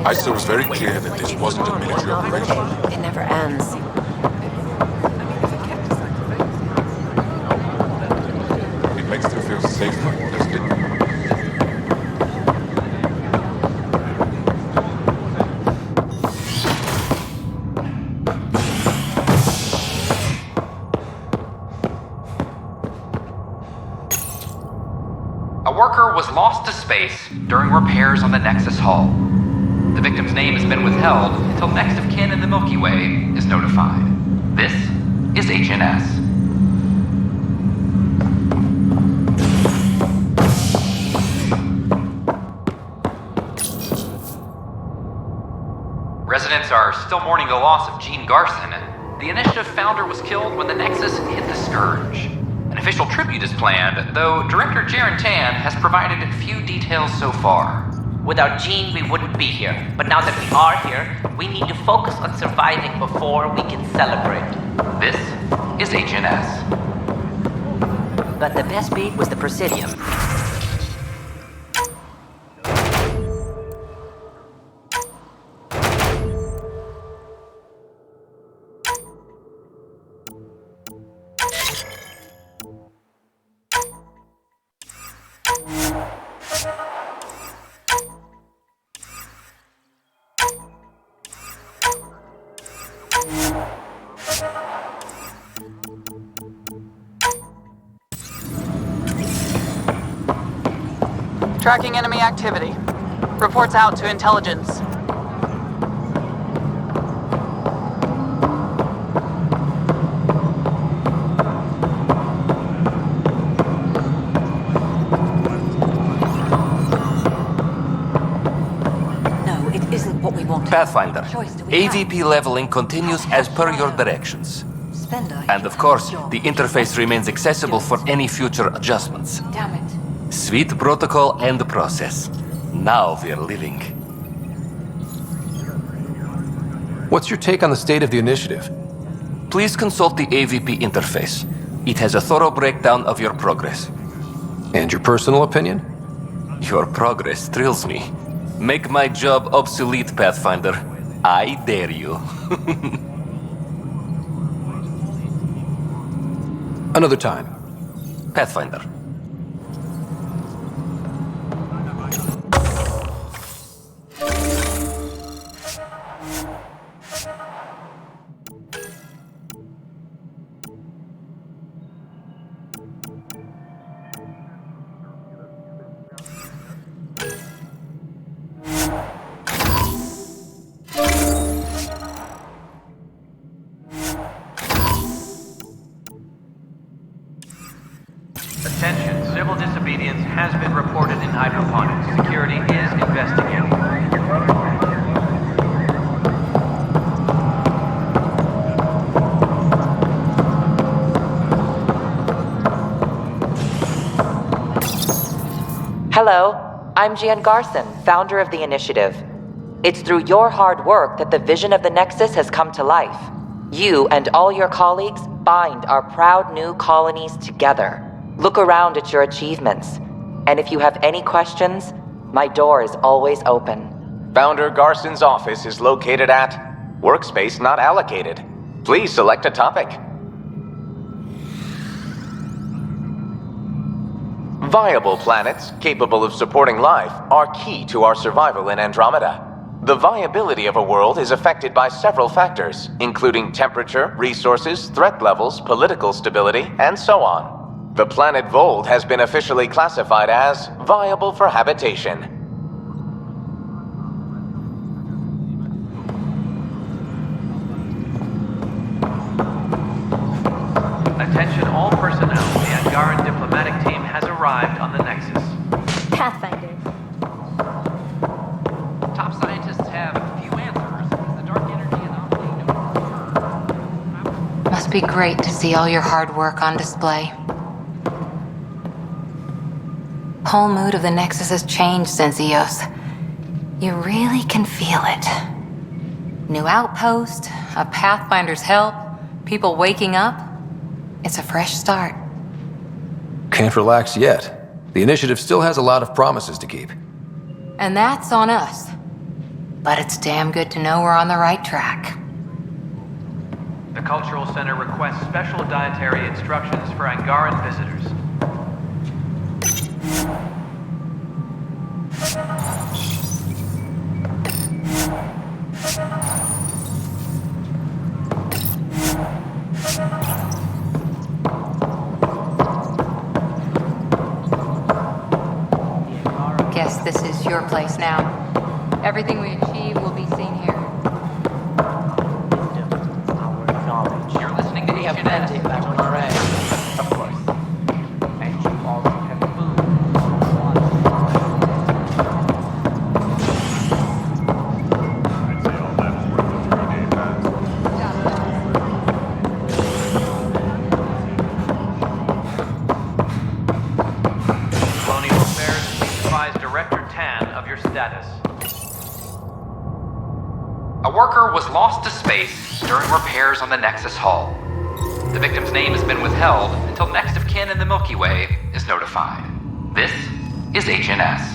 ISA was very clear that this wasn't a military operation. It never ends. It makes them feel safer, doesn't it? A worker was lost to space during repairs on the Nexus hull. The victim's name has been withheld until next of kin in the Milky Way is notified. This is HNS. Residents are still mourning the loss of Gene Garson. The initiative founder was killed when the Nexus hit the Scourge. An official tribute is planned, though Director Jaren Tan has provided few details so far. Without Gene, we wouldn't be here. But now that we are here, we need to focus on surviving before we can celebrate. This is HNS. But the best beat was the Presidium. Tracking enemy activity. Reports out to intelligence. No, it isn't what we want. Pathfinder, Choice do we AVP leveling continues as per your directions. Spender. And of course, the interface remains accessible for any future adjustments. Damn it. Sweet protocol and process. Now we're living. What's your take on the state of the initiative? Please consult the AVP interface. It has a thorough breakdown of your progress. And your personal opinion? Your progress thrills me. Make my job obsolete, Pathfinder. I dare you. Another time. Pathfinder. Attention, civil disobedience has been reported in hydroponics. Security is investigating. Hello, I'm Gian Garson, founder of the initiative. It's through your hard work that the vision of the Nexus has come to life. You and all your colleagues bind our proud new colonies together. Look around at your achievements. And if you have any questions, my door is always open. Founder Garson's office is located at Workspace Not Allocated. Please select a topic. Viable planets capable of supporting life are key to our survival in Andromeda. The viability of a world is affected by several factors, including temperature, resources, threat levels, political stability, and so on. The planet Vold has been officially classified as viable for habitation. Attention all personnel. The Angaran diplomatic team has arrived on the Nexus. Pathfinder. Top scientists have few answers because the dark energy anomaly Must be great to see all your hard work on display. Whole mood of the Nexus has changed since EOS. You really can feel it. New outpost, a Pathfinder's help, people waking up. It's a fresh start. Can't relax yet. The initiative still has a lot of promises to keep. And that's on us. But it's damn good to know we're on the right track. The Cultural Center requests special dietary instructions for Angaran visitors. Guess this is your place now. Everything we achieve will be seen here. You're listening to We have H&S. plenty of that on our end. Of course. And you also have food. Colonial Affairs, please advise Director Tan of your status. A worker was lost to space during repairs on the Nexus hull. The victim's name has been withheld until next of kin in the Milky Way is notified. This is H&S.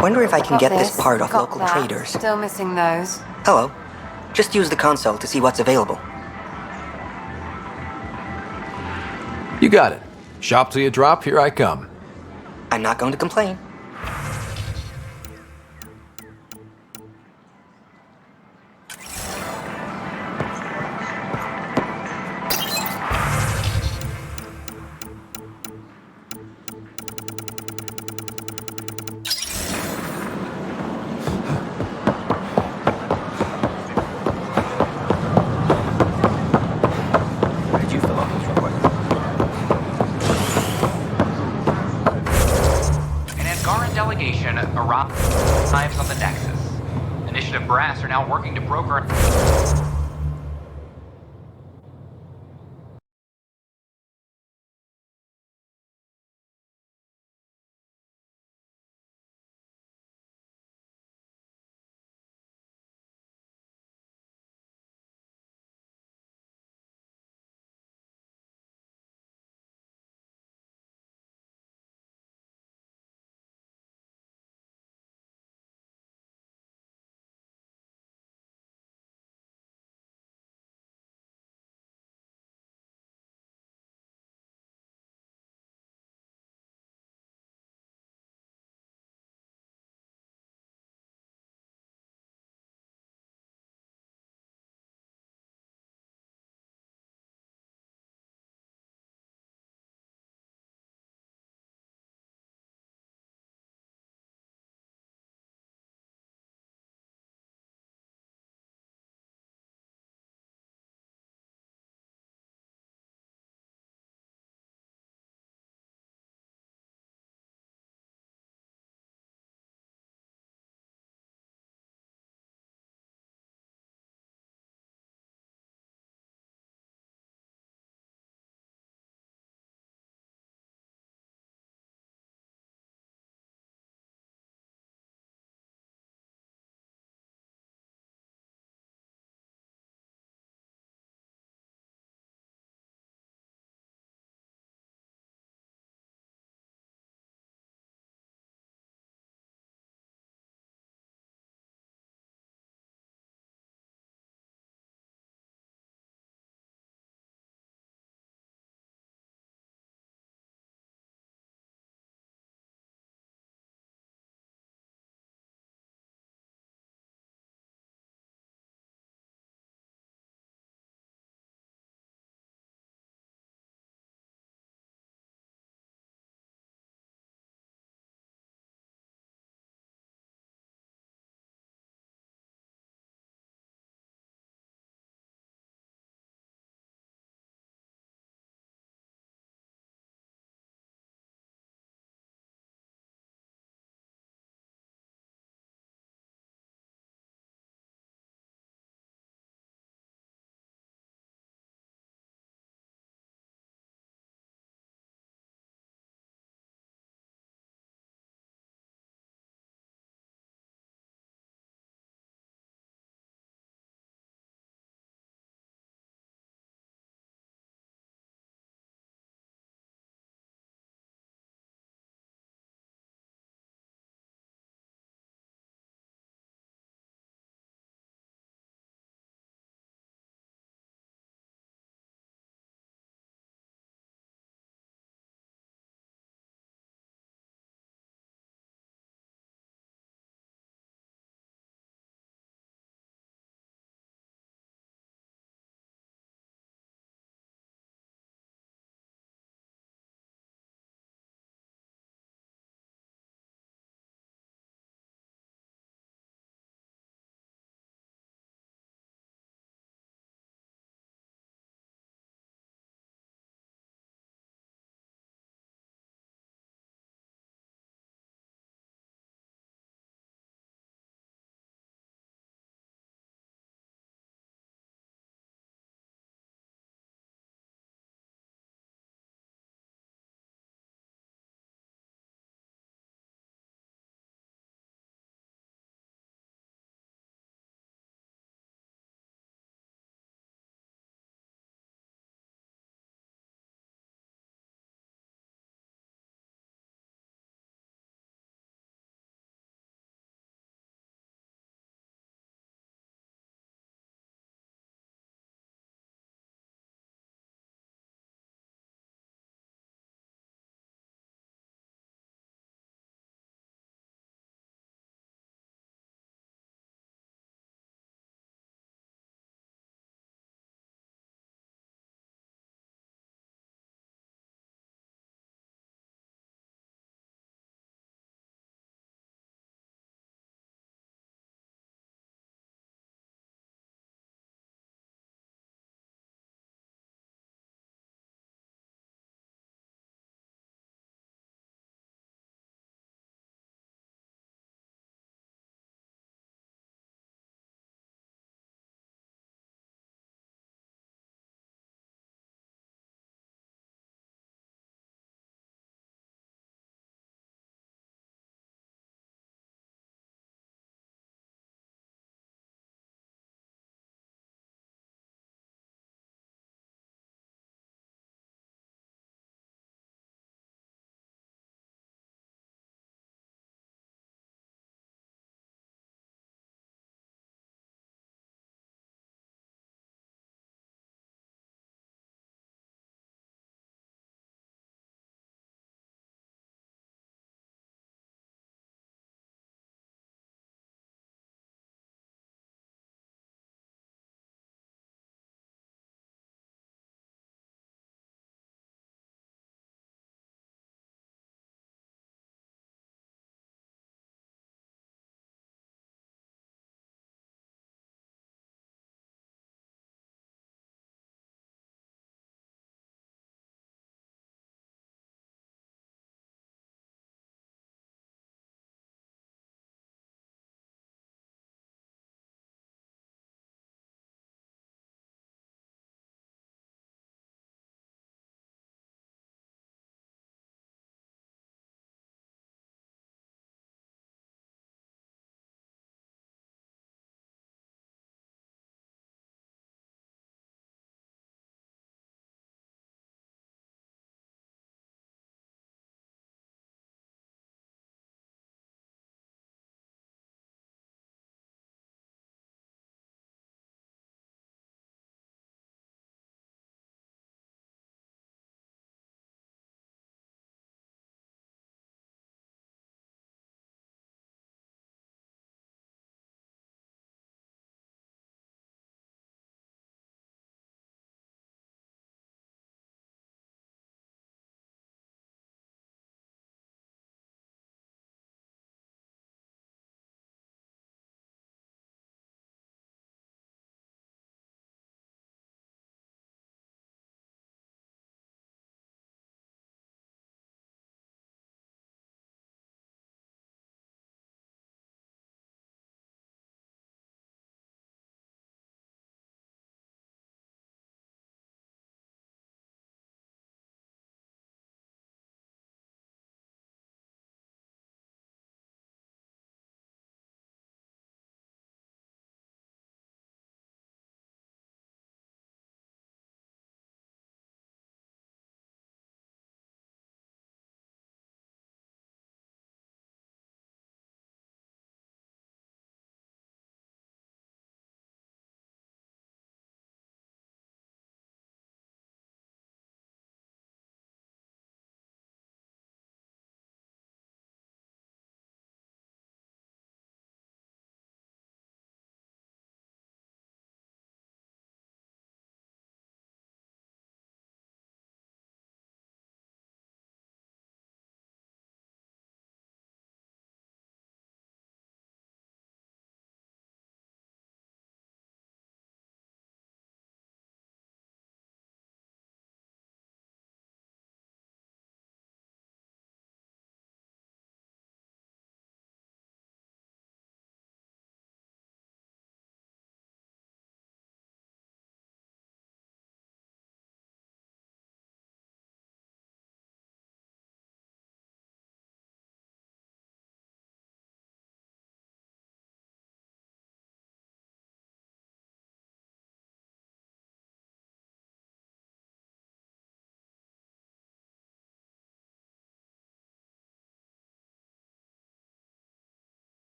Wonder if I can get this Got part off got local that. traders. Still missing those. Hello. Just use the console to see what's available. You got it. Shop till you drop, here I come. I'm not going to complain. Did you fill out this request? An Angaran delegation arrives on the Nexus. Initiative brass are now working to broker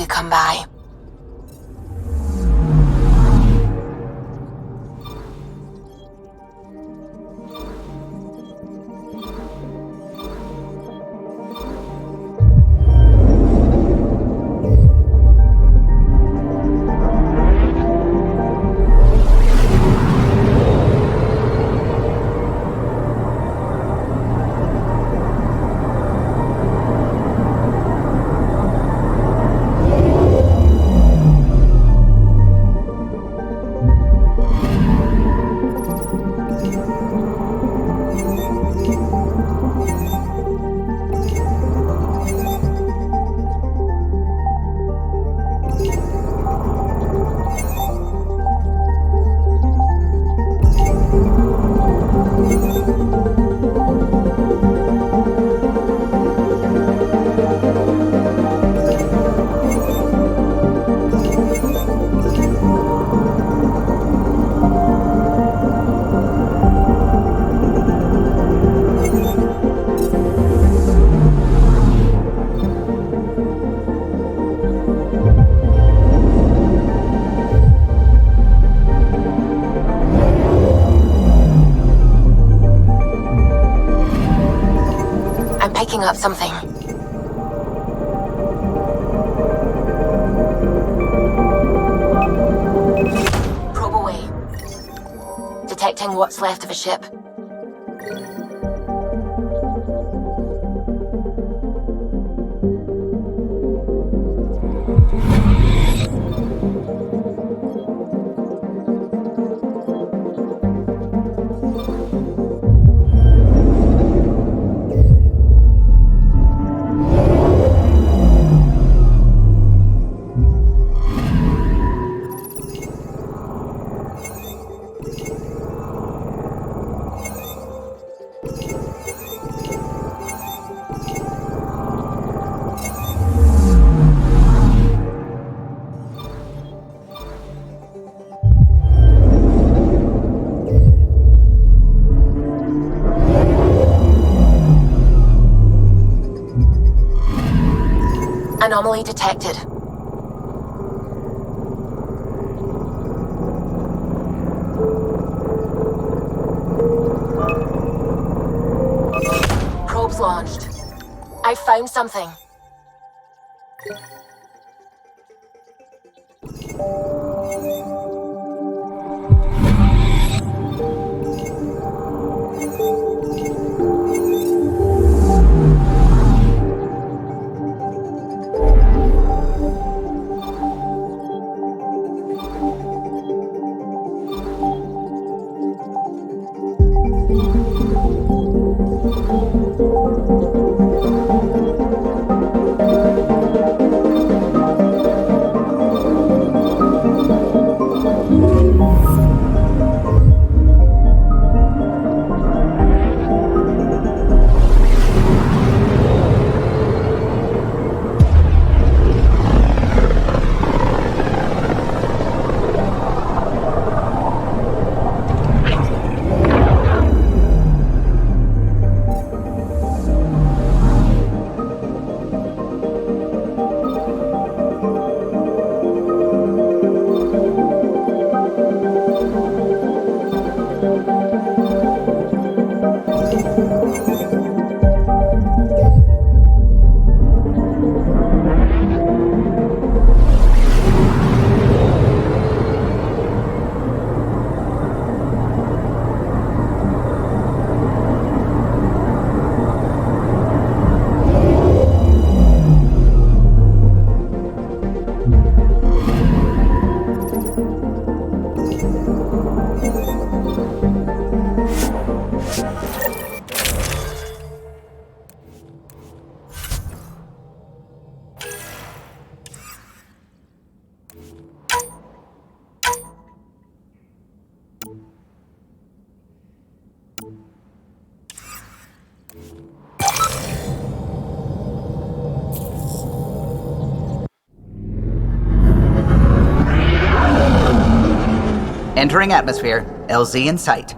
come by. Picking up something. Probe away. Detecting what's left of a ship. Anomaly detected. Probes launched. I found something. Entering atmosphere. LZ in sight.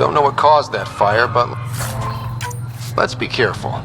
Don't know what caused that fire, but let's be careful.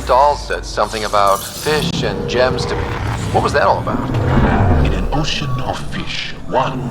Dahl said something about fish and gems to me. What was that all about? In an ocean of fish, one.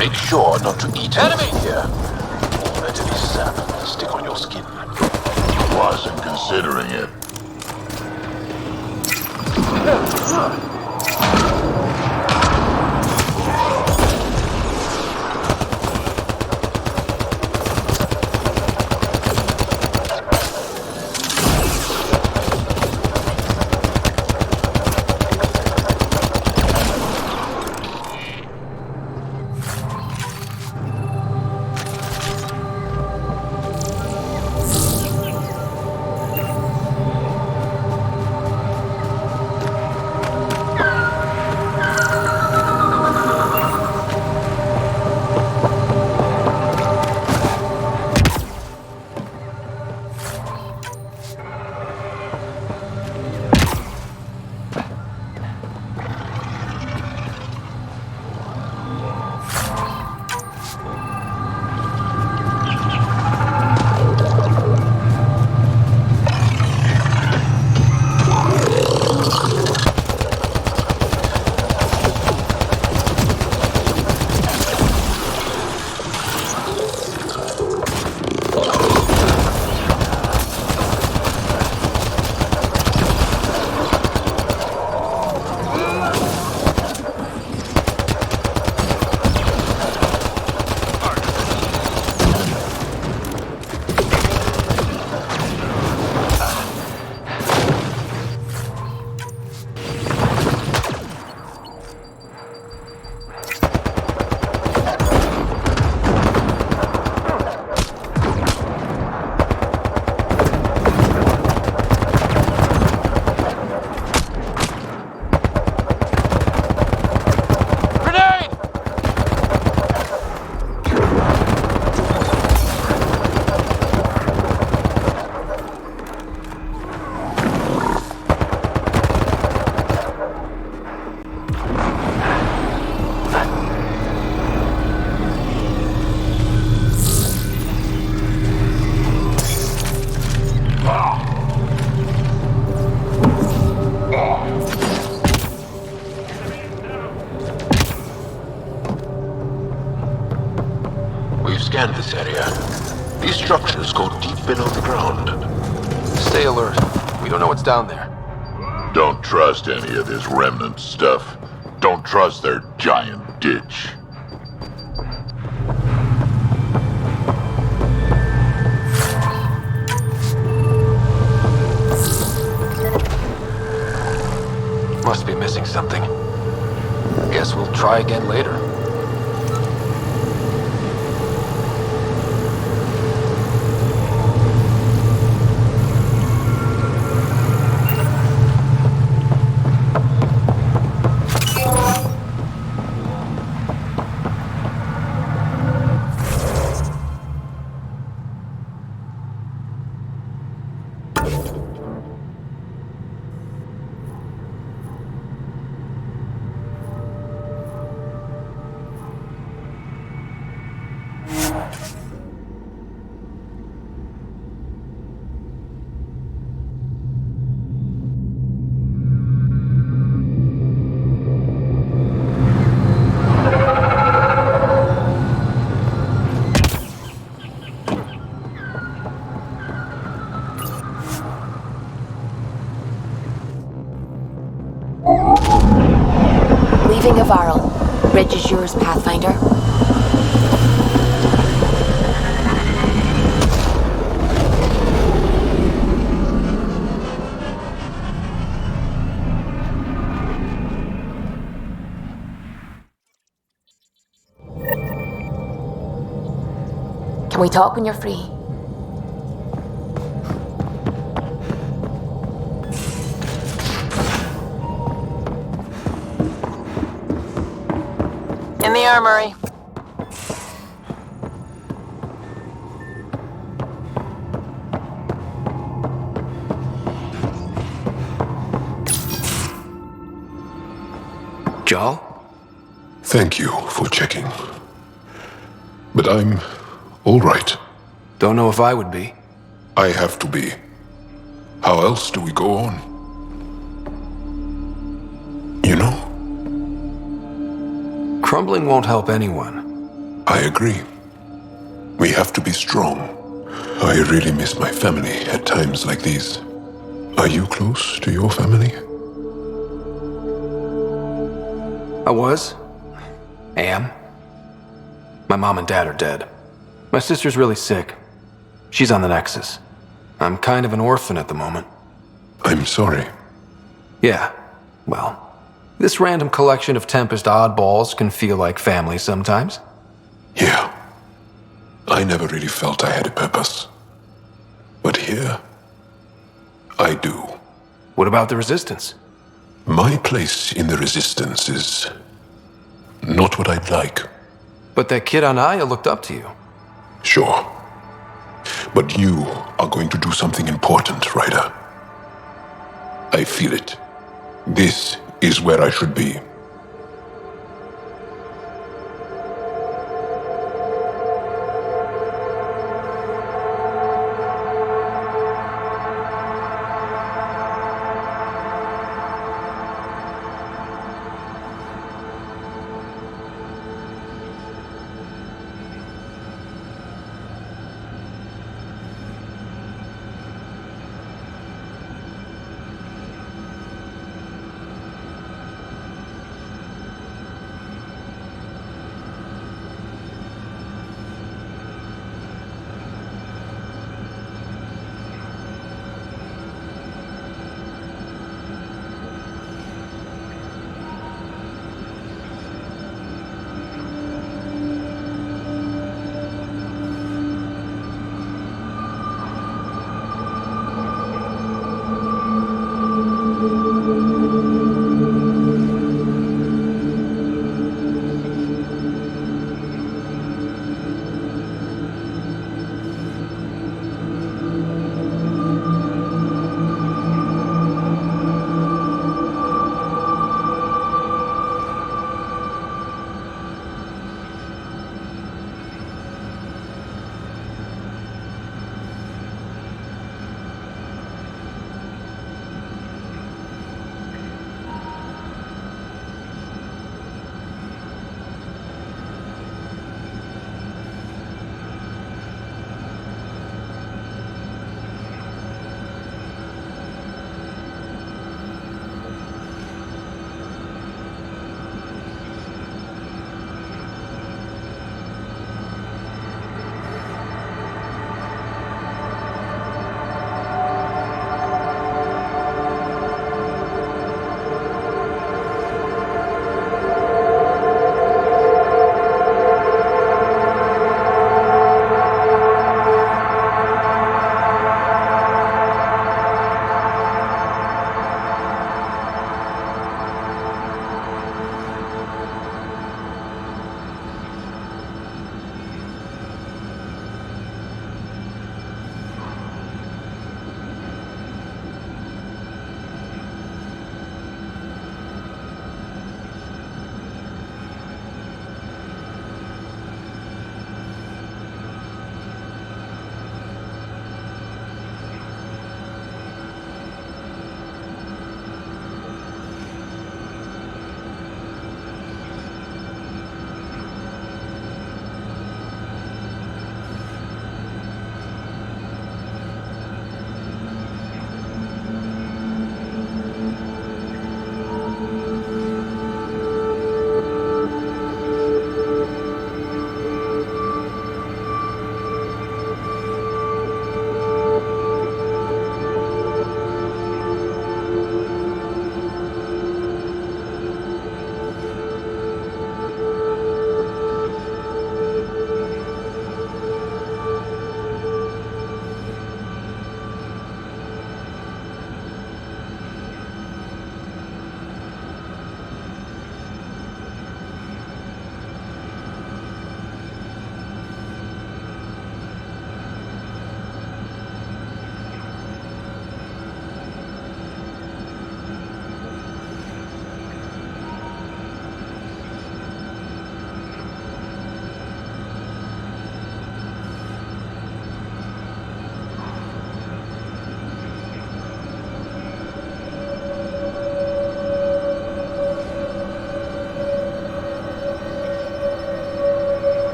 Make sure not to eat enemy here. Let any sap stick on your skin. Wasn't considering it. Scanned this area. These structures go deep below the ground. Stay alert. We don't know what's down there. Don't trust any of this remnant stuff. Don't trust their giant ditch. Must be missing something. Guess we'll try again later. Leaving Avarl. Bridge is yours, Pathfinder. Can we talk when you're free? In the armory. Jarl? Thank you for checking. But I'm all right. Don't know if I would be. I have to be. How else do we go on? You know? Crumbling won't help anyone. I agree. We have to be strong. I really miss my family at times like these. Are you close to your family? I was. Am. My mom and dad are dead. My sister's really sick. She's on the Nexus. I'm kind of an orphan at the moment. I'm sorry. Yeah, well, this random collection of Tempest oddballs can feel like family sometimes. Yeah. I never really felt I had a purpose. But here, I do. What about the Resistance? My place in the Resistance is not what I'd like. But that kid on Aya looked up to you. Sure. But you are going to do something important, Ryder. I feel it. This is where I should be.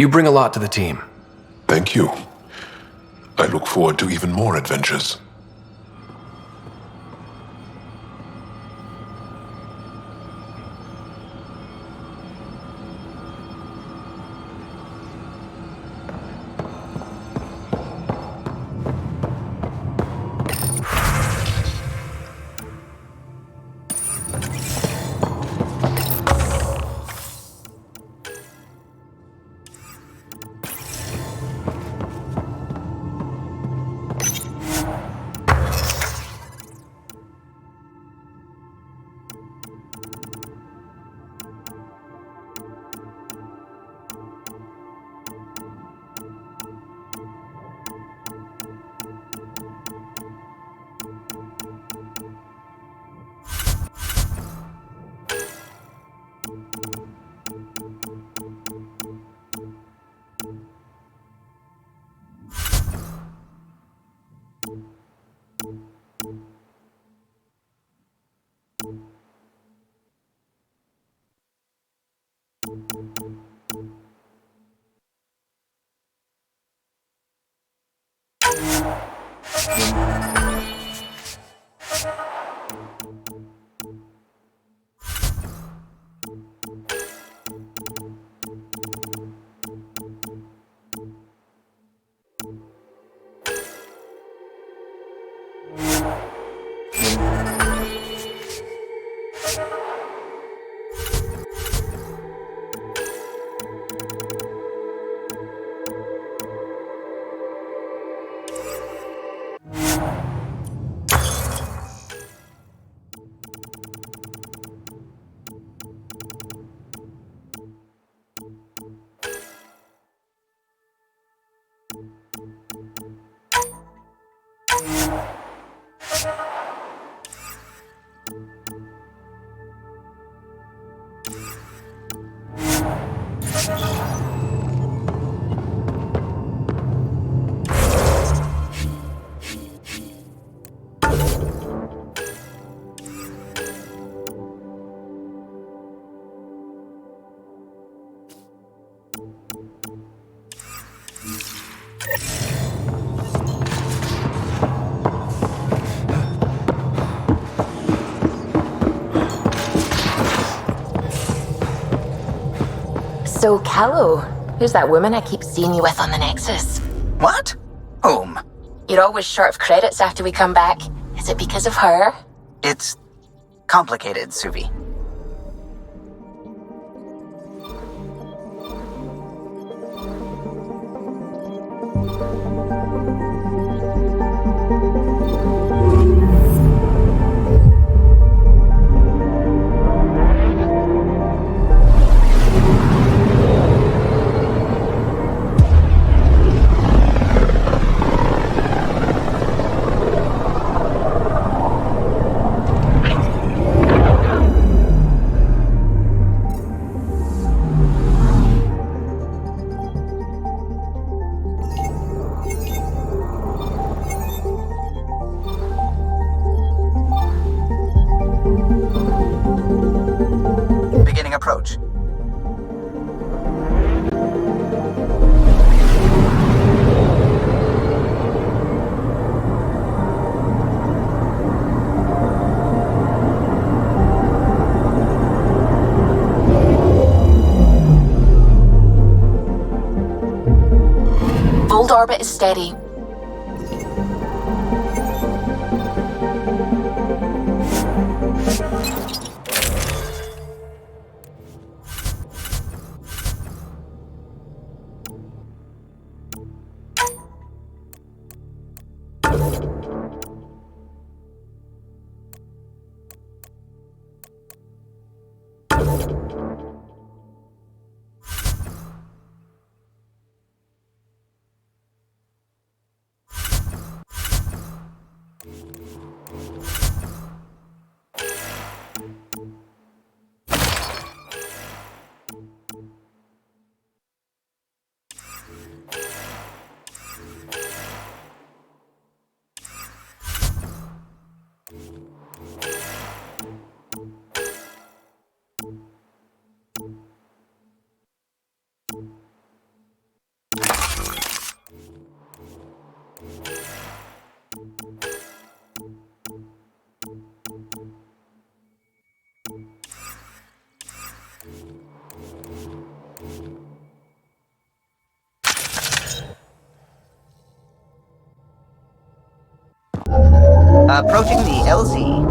You bring a lot to the team. Thank you. I look forward to even more adventures. So, Callow, who's that woman I keep seeing you with on the Nexus? What? Whom? You're always short of credits after we come back. Is it because of her? It's complicated, Suvi. Beginning approach. Bold orbit is steady. Approaching the LZ.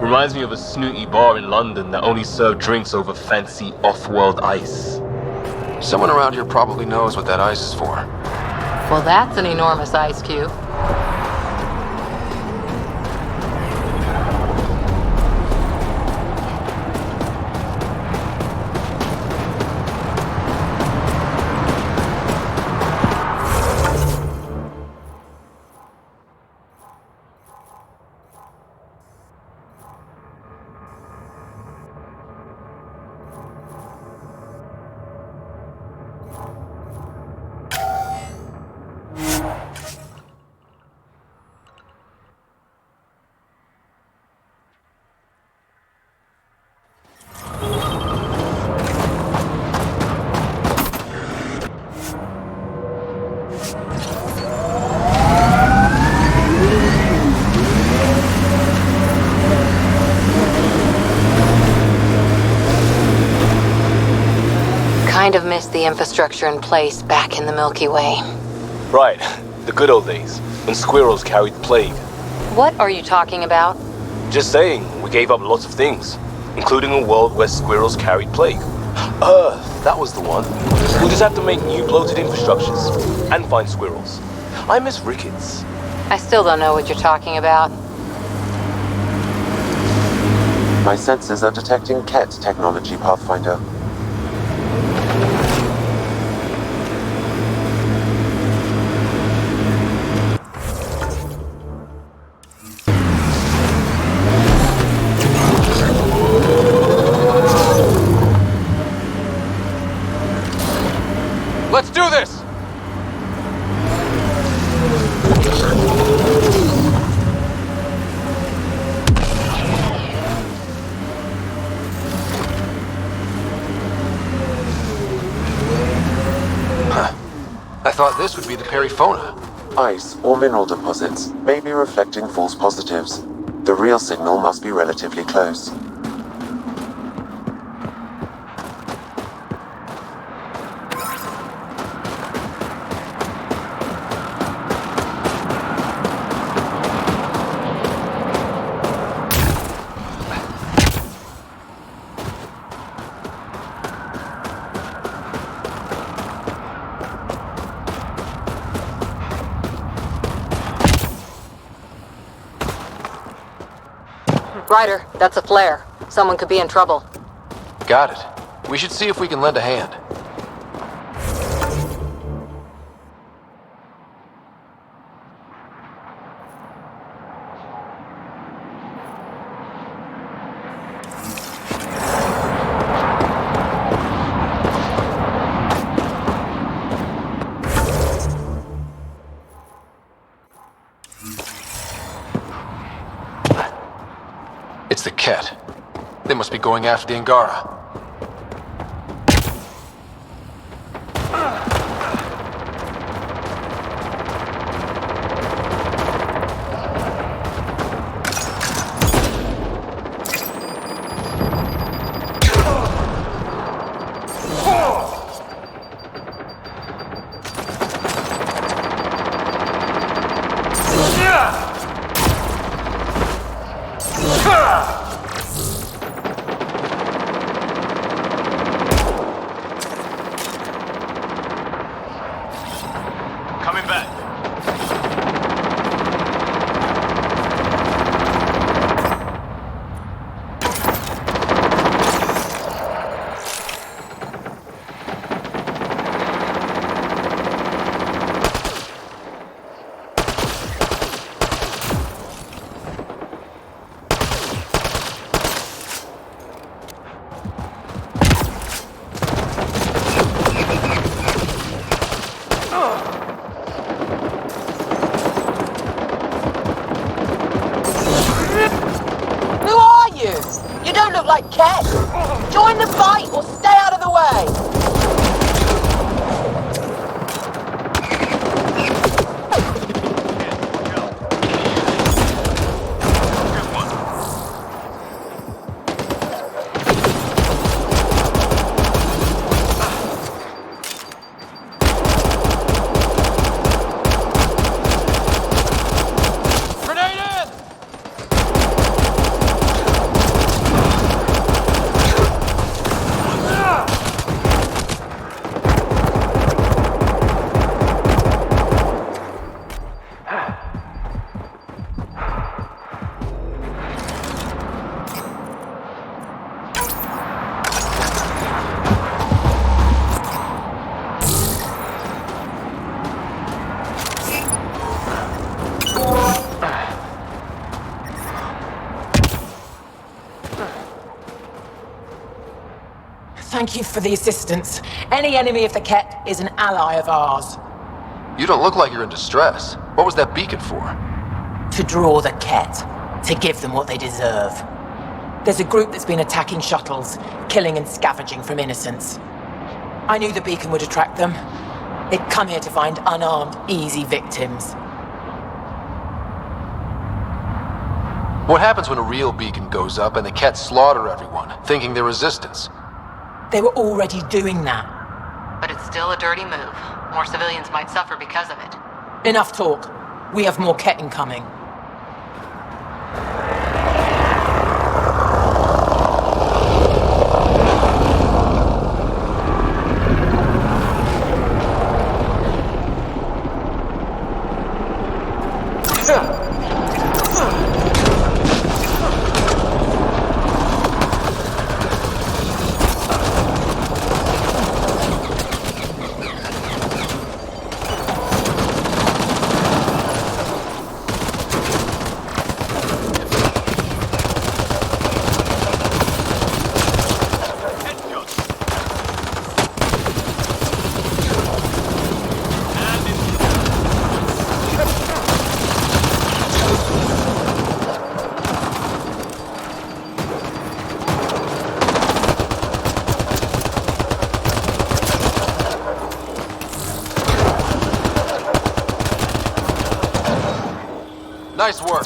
Reminds me of a snooty bar in London that only served drinks over fancy off-world ice. Someone around here probably knows what that ice is for. Well, that's an enormous ice cube. Kind of missed the infrastructure in place back in the Milky Way. Right, the good old days, when squirrels carried the plague. What are you talking about? Just saying, we gave up lots of things, including a world where squirrels carried plague. That was the one. We'll just have to make new bloated infrastructures, and find squirrels. I miss rickets. I still don't know what you're talking about. My sensors are detecting Ket technology, Pathfinder. Let's do this! I thought this would be the periphona. Ice or mineral deposits may be reflecting false positives. The real signal must be relatively close. Ryder, that's a flare. Someone could be in trouble. Got it. We should see if we can lend a hand. It's the Ket. They must be going after the Angara. Coming back. like Ket! Join the fight or stay out of the way! Thank you for the assistance. Any enemy of the Ket is an ally of ours. You don't look like you're in distress. What was that beacon for? To draw the Ket. To give them what they deserve. There's a group that's been attacking shuttles, killing and scavenging from innocents. I knew the beacon would attract them. They'd come here to find unarmed, easy victims. What happens when a real beacon goes up and the Ket slaughter everyone, thinking they're resistance? They were already doing that. But it's still a dirty move. More civilians might suffer because of it. Enough talk. We have more Ket incoming. Nice work.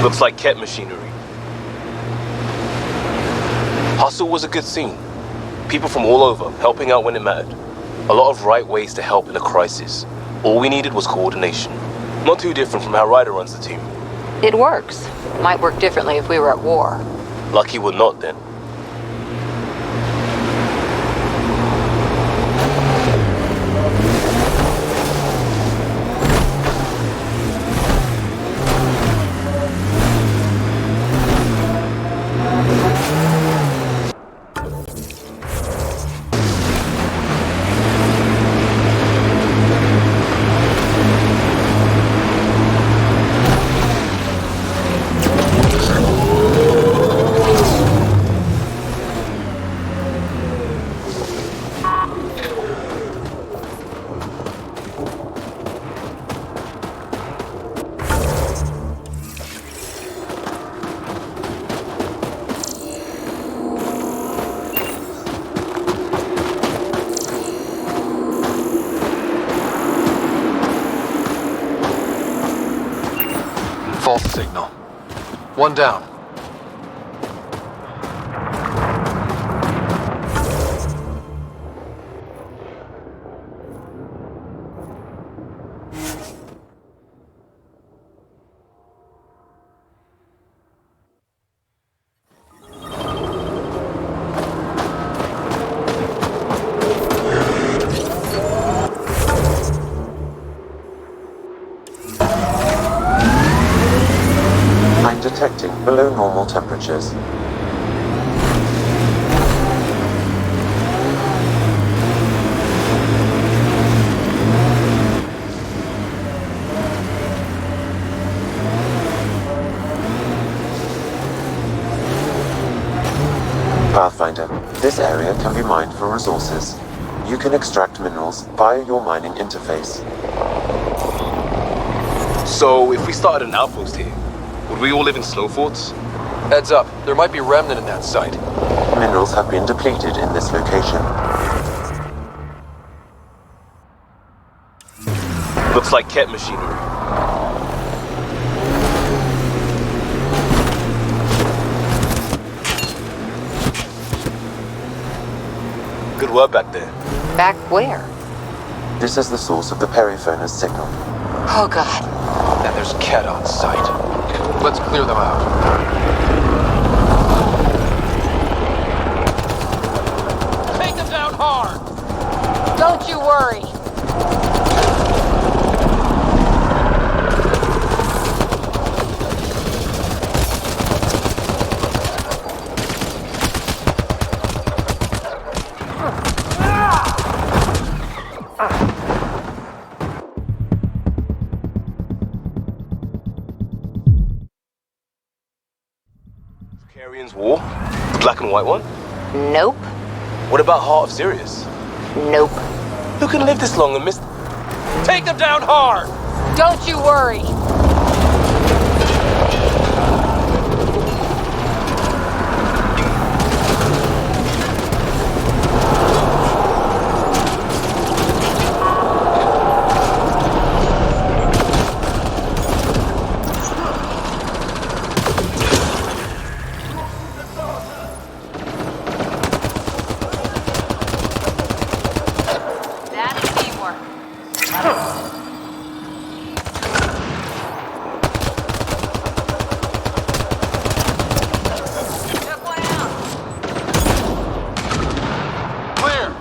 Looks like Ket machinery. Hustle was a good scene. People from all over helping out when it mattered. A lot of right ways to help in a crisis. All we needed was coordination. Not too different from how Ryder runs the team. It works. Might work differently if we were at war. Lucky we're not then. False signal. One down. detecting below normal temperatures. Pathfinder, this area can be mined for resources. You can extract minerals via your mining interface. So, if we started an outpost here, would we all live in slow forts? Heads up, there might be remnant in that site. Minerals have been depleted in this location. Looks like Ket machinery. Good work back there. Back where? This is the source of the periphone's signal. Oh god. And there's Ket on site. Let's clear them out. Take them down hard! Don't you worry. Carrion's War? The black and white one? Nope. What about Heart of Sirius? Nope. Who can live this long and miss... Take them down hard! Don't you worry. That's teamwork. Clear!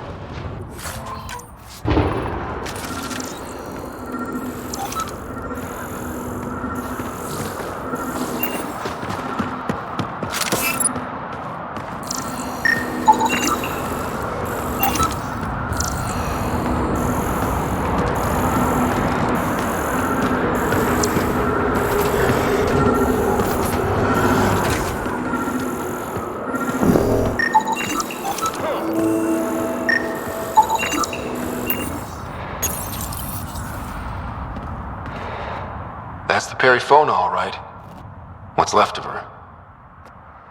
That's the Perifona, all right. What's left of her?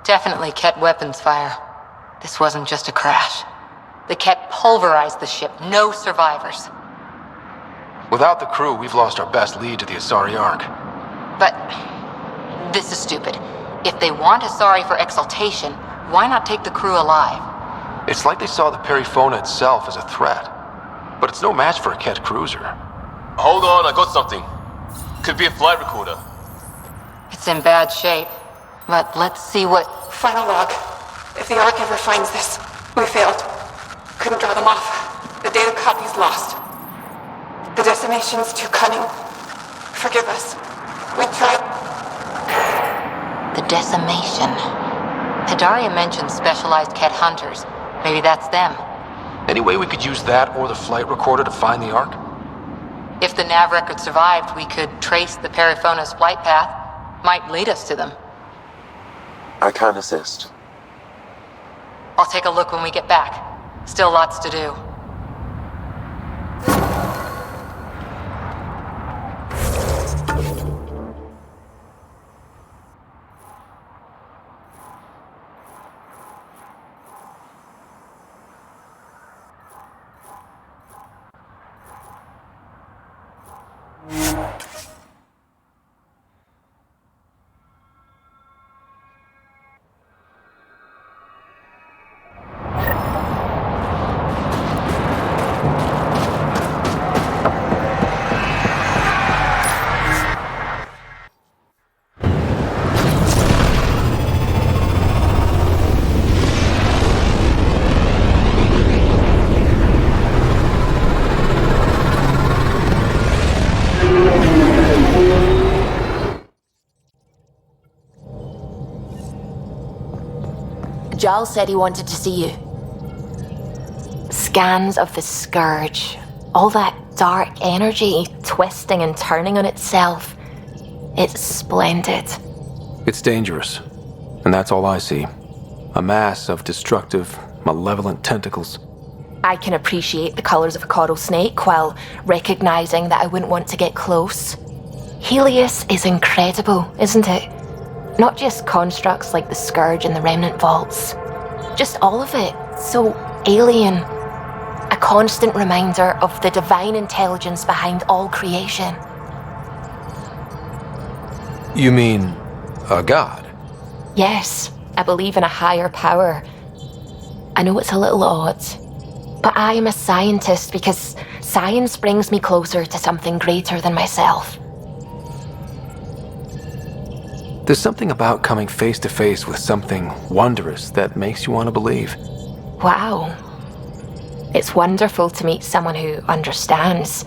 Definitely Ket weapons fire. This wasn't just a crash. The Ket pulverized the ship. No survivors. Without the crew, we've lost our best lead to the Asari Ark. But this is stupid. If they want Asari for exaltation, why not take the crew alive? It's like they saw the Perifona itself as a threat. But it's no match for a Ket cruiser. Hold on, I got something. Could be a flight recorder. It's in bad shape. But let's see what... Final log. If the Ark ever finds this, we failed. Couldn't draw them off. The data copy's lost. The decimation's too cunning. Forgive us. We tried. The decimation. Hidaria mentioned specialized Ket hunters. Maybe that's them. Any way we could use that or the flight recorder to find the Ark? If the nav record survived, we could trace the Perifona's flight path. Might lead us to them. I can assist. I'll take a look when we get back. Still lots to do. Giles said he wanted to see you. Scans of the Scourge. All that dark energy twisting and turning on itself. It's splendid. It's dangerous. And that's all I see. A mass of destructive, malevolent tentacles. I can appreciate the colours of a coral snake while recognising that I wouldn't want to get close. Helios is incredible, isn't it? Not just constructs like the Scourge and the Remnant Vaults. Just all of it. So alien. A constant reminder of the divine intelligence behind all creation. You mean a god? Yes, I believe in a higher power. I know it's a little odd, but I am a scientist because science brings me closer to something greater than myself. There's something about coming face to face with something wondrous that makes you want to believe. Wow. It's wonderful to meet someone who understands.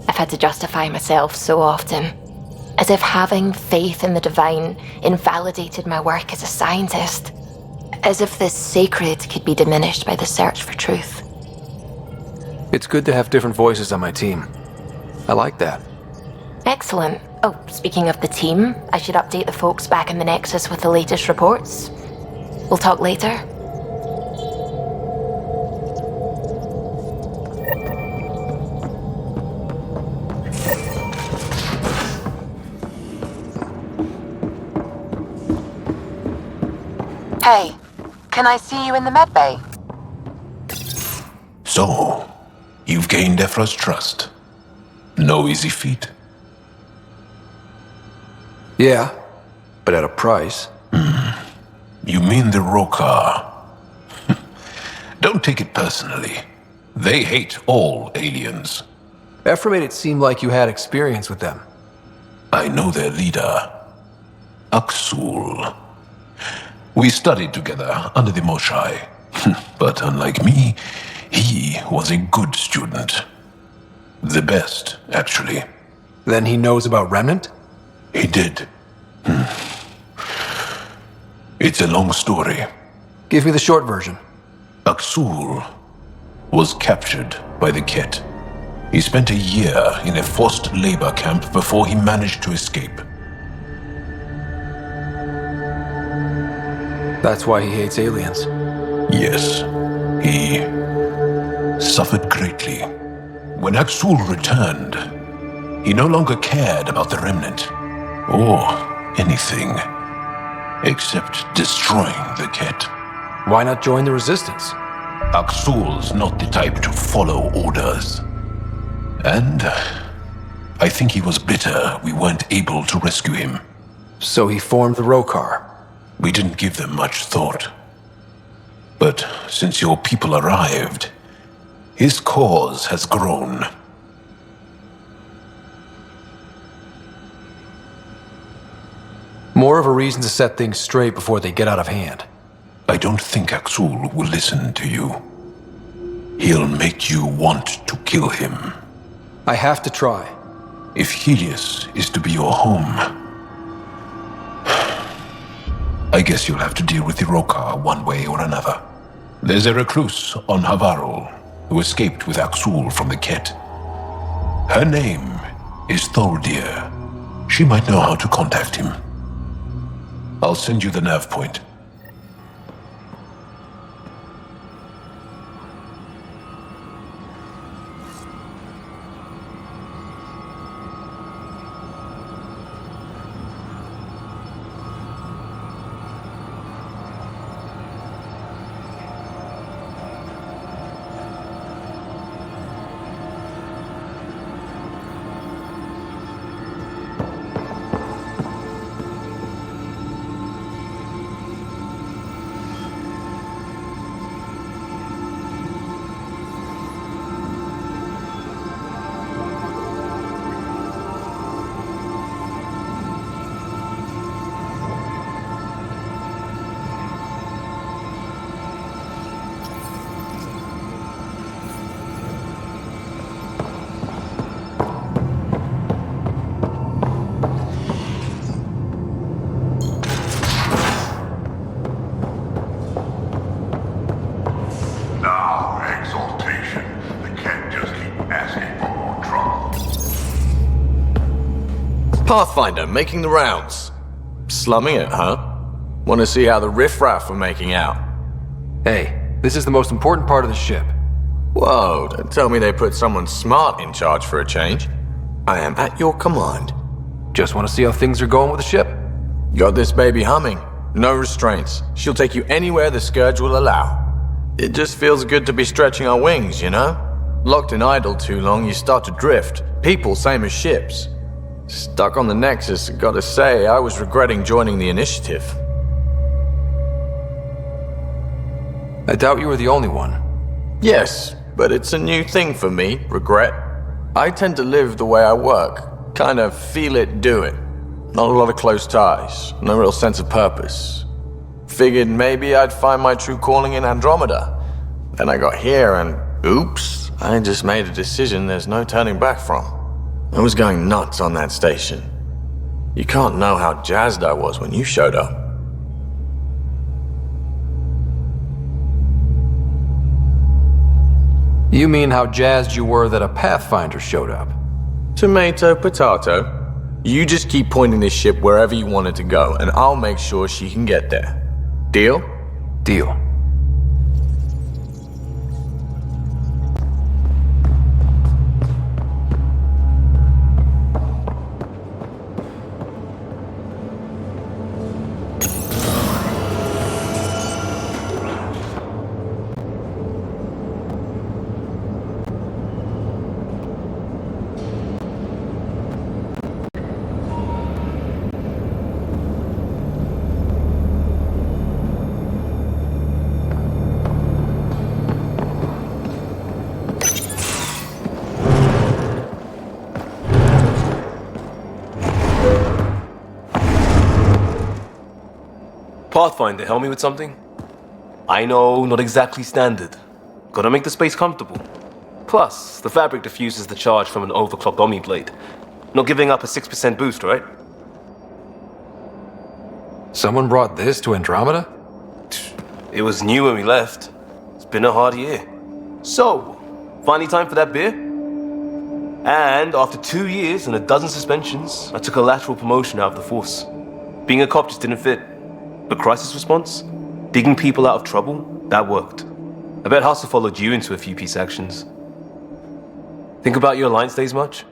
I've had to justify myself so often, as if having faith in the divine invalidated my work as a scientist, as if the sacred could be diminished by the search for truth. It's good to have different voices on my team. I like that. Excellent. Oh, speaking of the team, I should update the folks back in the Nexus with the latest reports. We'll talk later. Hey, can I see you in the medbay? So, you've gained Ephra's trust. No easy feat. Yeah, but at a price. You mean the Rokar? Don't take it personally. They hate all aliens. Ephra made it seem like you had experience with them. I know their leader, Aksul. We studied together under the Moshai. But unlike me, he was a good student. The best, actually. Then he knows about Remnant? He did. It's a long story. Give me the short version. Aksul was captured by the Ket. He spent a year in a forced labor camp before he managed to escape. That's why he hates aliens. Yes, he suffered greatly. When Aksul returned, he no longer cared about the Remnant, or anything, except destroying the Ket. Why not join the Resistance? Aksul's not the type to follow orders. And I think he was bitter we weren't able to rescue him. So he formed the Rokar. We didn't give them much thought. But since your people arrived, his cause has grown. More of a reason to set things straight before they get out of hand. I don't think Aksul will listen to you. He'll make you want to kill him. I have to try. If Helios is to be your home, I guess you'll have to deal with the Rokar one way or another. There's a recluse on Havarul who escaped with Aksul from the Ket. Her name is Thordir. She might know how to contact him. I'll send you the nav point. Pathfinder, making the rounds. Slumming it, huh? Want to see how the riffraff are making out? Hey, this is the most important part of the ship. Whoa, don't tell me they put someone smart in charge for a change. I am at your command. Just want to see how things are going with the ship? Got this baby humming. No restraints. She'll take you anywhere the Scourge will allow. It just feels good to be stretching our wings, you know? Locked in idle too long, you start to drift. People, same as ships. Stuck on the Nexus, gotta say, I was regretting joining the Initiative. I doubt you were the only one. Yes, but it's a new thing for me, regret. I tend to live the way I work. Kind of feel it, do it. Not a lot of close ties, no real sense of purpose. Figured maybe I'd find my true calling in Andromeda. Then I got here and, oops, I just made a decision there's no turning back from. I was going nuts on that station. You can't know how jazzed I was when you showed up. You mean how jazzed you were that a Pathfinder showed up? Tomato, potato. You just keep pointing this ship wherever you want it to go, and I'll make sure she can get there. Deal? Deal. Pathfinder, help me with something? I know, not exactly standard. Gotta make the space comfortable. Plus, the fabric diffuses the charge from an overclocked Omni blade. Not giving up a 6% boost, right? Someone brought this to Andromeda? It was new when we left. It's been a hard year. So, finally time for that beer? And after 2 years and a dozen suspensions, I took a lateral promotion out of the force. Being a cop just didn't fit. But crisis response? Digging people out of trouble? That worked. I bet Hustle followed you into a few peace actions. Think about your Alliance days much?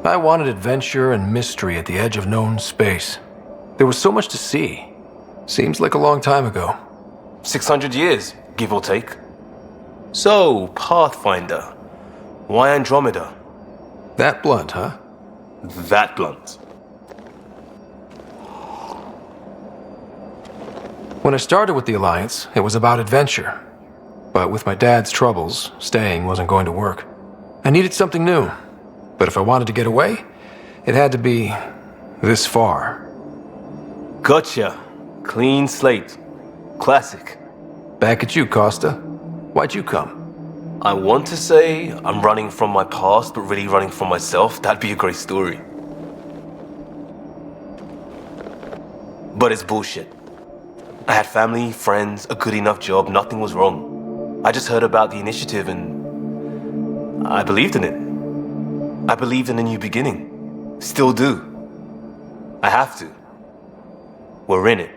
I wanted adventure and mystery at the edge of known space. There was so much to see. Seems like a long time ago. 600 years, give or take. So, Pathfinder. Why Andromeda? That blunt, huh? That blunt. When I started with the Alliance, it was about adventure. But with my dad's troubles, staying wasn't going to work. I needed something new. But if I wanted to get away, it had to be this far. Gotcha. Clean slate. Classic. Back at you, Costa. Why'd you come? I want to say I'm running from my past, but really running from myself. That'd be a great story. But it's bullshit. I had family, friends, a good enough job, nothing was wrong. I just heard about the initiative and I believed in it. I believed in a new beginning. Still do. I have to. We're in it.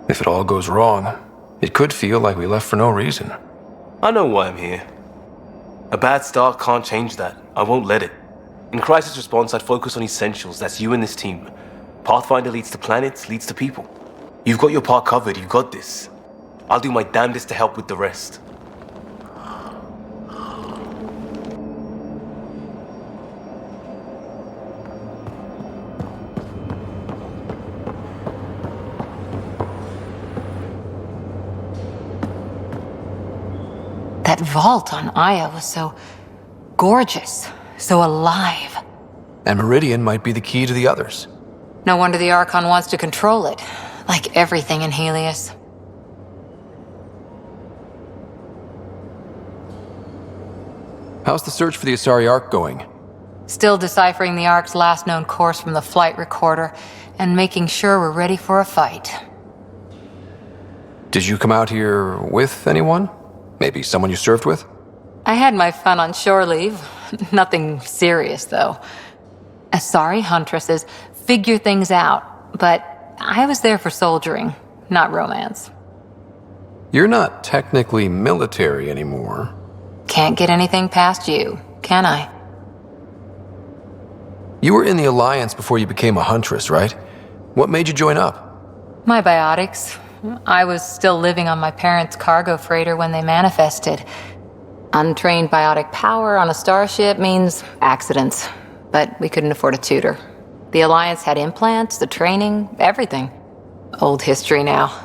If it all goes wrong, it could feel like we left for no reason. I know why I'm here. A bad start can't change that. I won't let it. In crisis response, I'd focus on essentials. That's you and this team. Pathfinder leads to planets, leads to people. You've got your part covered. You've got this. I'll do my damnedest to help with the rest. That vault on Aya was so gorgeous, so alive. And Meridian might be the key to the others. No wonder the Archon wants to control it, like everything in Helios. How's the search for the Asari Ark going? Still deciphering the Ark's last known course from the flight recorder, and making sure we're ready for a fight. Did you come out here with anyone? Maybe someone you served with? I had my fun on shore leave. Nothing serious, though. Asari huntresses figure things out, but I was there for soldiering, not romance. You're not technically military anymore. Can't get anything past you, can I? You were in the Alliance before you became a huntress, right? What made you join up? My biotics. I was still living on my parents' cargo freighter when they manifested. Untrained biotic power on a starship means accidents, but we couldn't afford a tutor. The Alliance had implants, the training, everything. Old history now.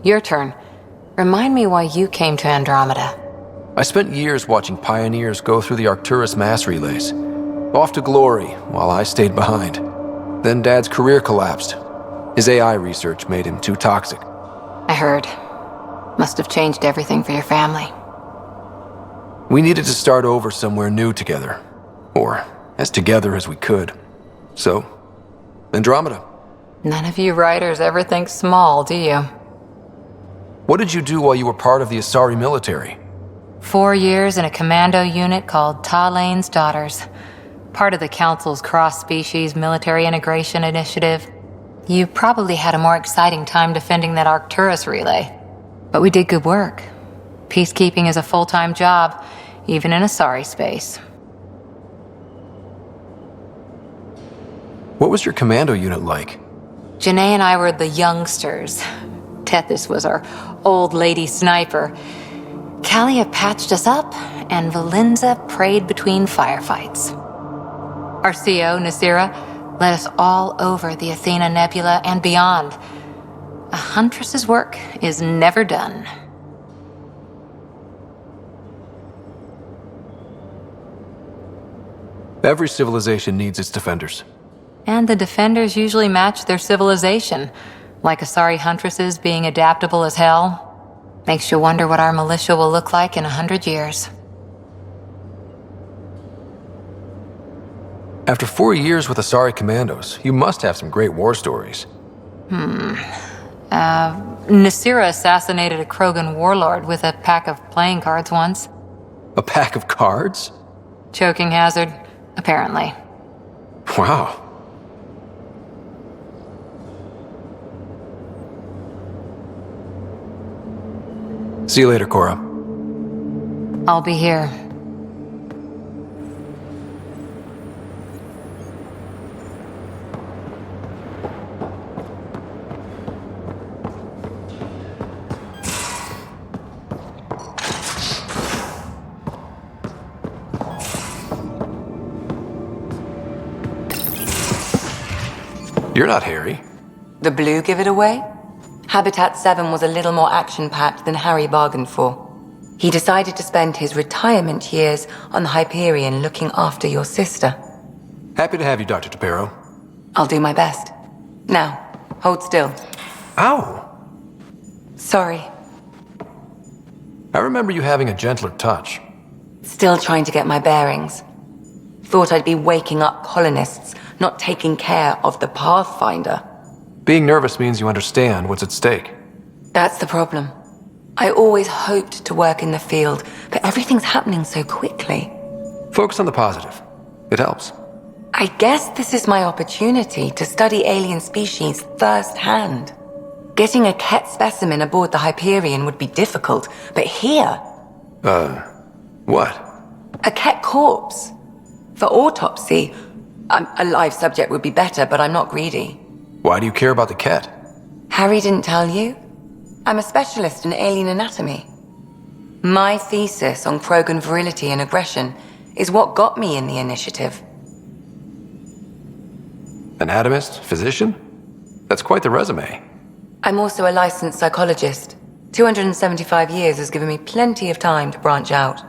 Your turn. Remind me why you came to Andromeda. I spent years watching pioneers go through the Arcturus mass relays. Off to glory, while I stayed behind. Then Dad's career collapsed. His AI research made him too toxic. I heard. Must have changed everything for your family. We needed to start over somewhere new together. Or as together as we could. So, Andromeda. None of you writers ever think small, do you? What did you do while you were part of the Asari military? 4 years in a commando unit called Talane's Daughters. Part of the Council's cross-species military integration initiative. You probably had a more exciting time defending that Arcturus relay. But we did good work. Peacekeeping is a full-time job, even in Asari space. What was your commando unit like? Janae and I were the youngsters. Tethys was our old lady sniper. Kalia patched us up, and Valenza prayed between firefights. Our CO, Nasira, led us all over the Athena Nebula and beyond. A huntress's work is never done. Every civilization needs its defenders. And the defenders usually match their civilization, like Asari huntresses being adaptable as hell. Makes you wonder what our militia will look like in 100 years. After 4 years with Asari commandos, you must have some great war stories. Nasira assassinated a Krogan warlord with a pack of playing cards once. A pack of cards? Choking hazard, apparently. Wow. See you later, Cora. I'll be here. You're not Harry. The blue give it away? Habitat 7 was a little more action-packed than Harry bargained for. He decided to spend his retirement years on the Hyperion looking after your sister. Happy to have you, Dr. Tapero. I'll do my best. Now, hold still. Ow! Sorry. I remember you having a gentler touch. Still trying to get my bearings. Thought I'd be waking up colonists, not taking care of the Pathfinder. Being nervous means you understand what's at stake. That's the problem. I always hoped to work in the field, but everything's happening so quickly. Focus on the positive. It helps. I guess this is my opportunity to study alien species firsthand. Getting a Ket specimen aboard the Hyperion would be difficult, but here... What? A Ket corpse. For autopsy, a live subject would be better, but I'm not greedy. Why do you care about the Ket? Harry didn't tell you? I'm a specialist in alien anatomy. My thesis on Krogan virility and aggression is what got me in the initiative. Anatomist? Physician? That's quite the resume. I'm also a licensed psychologist. 275 years has given me plenty of time to branch out.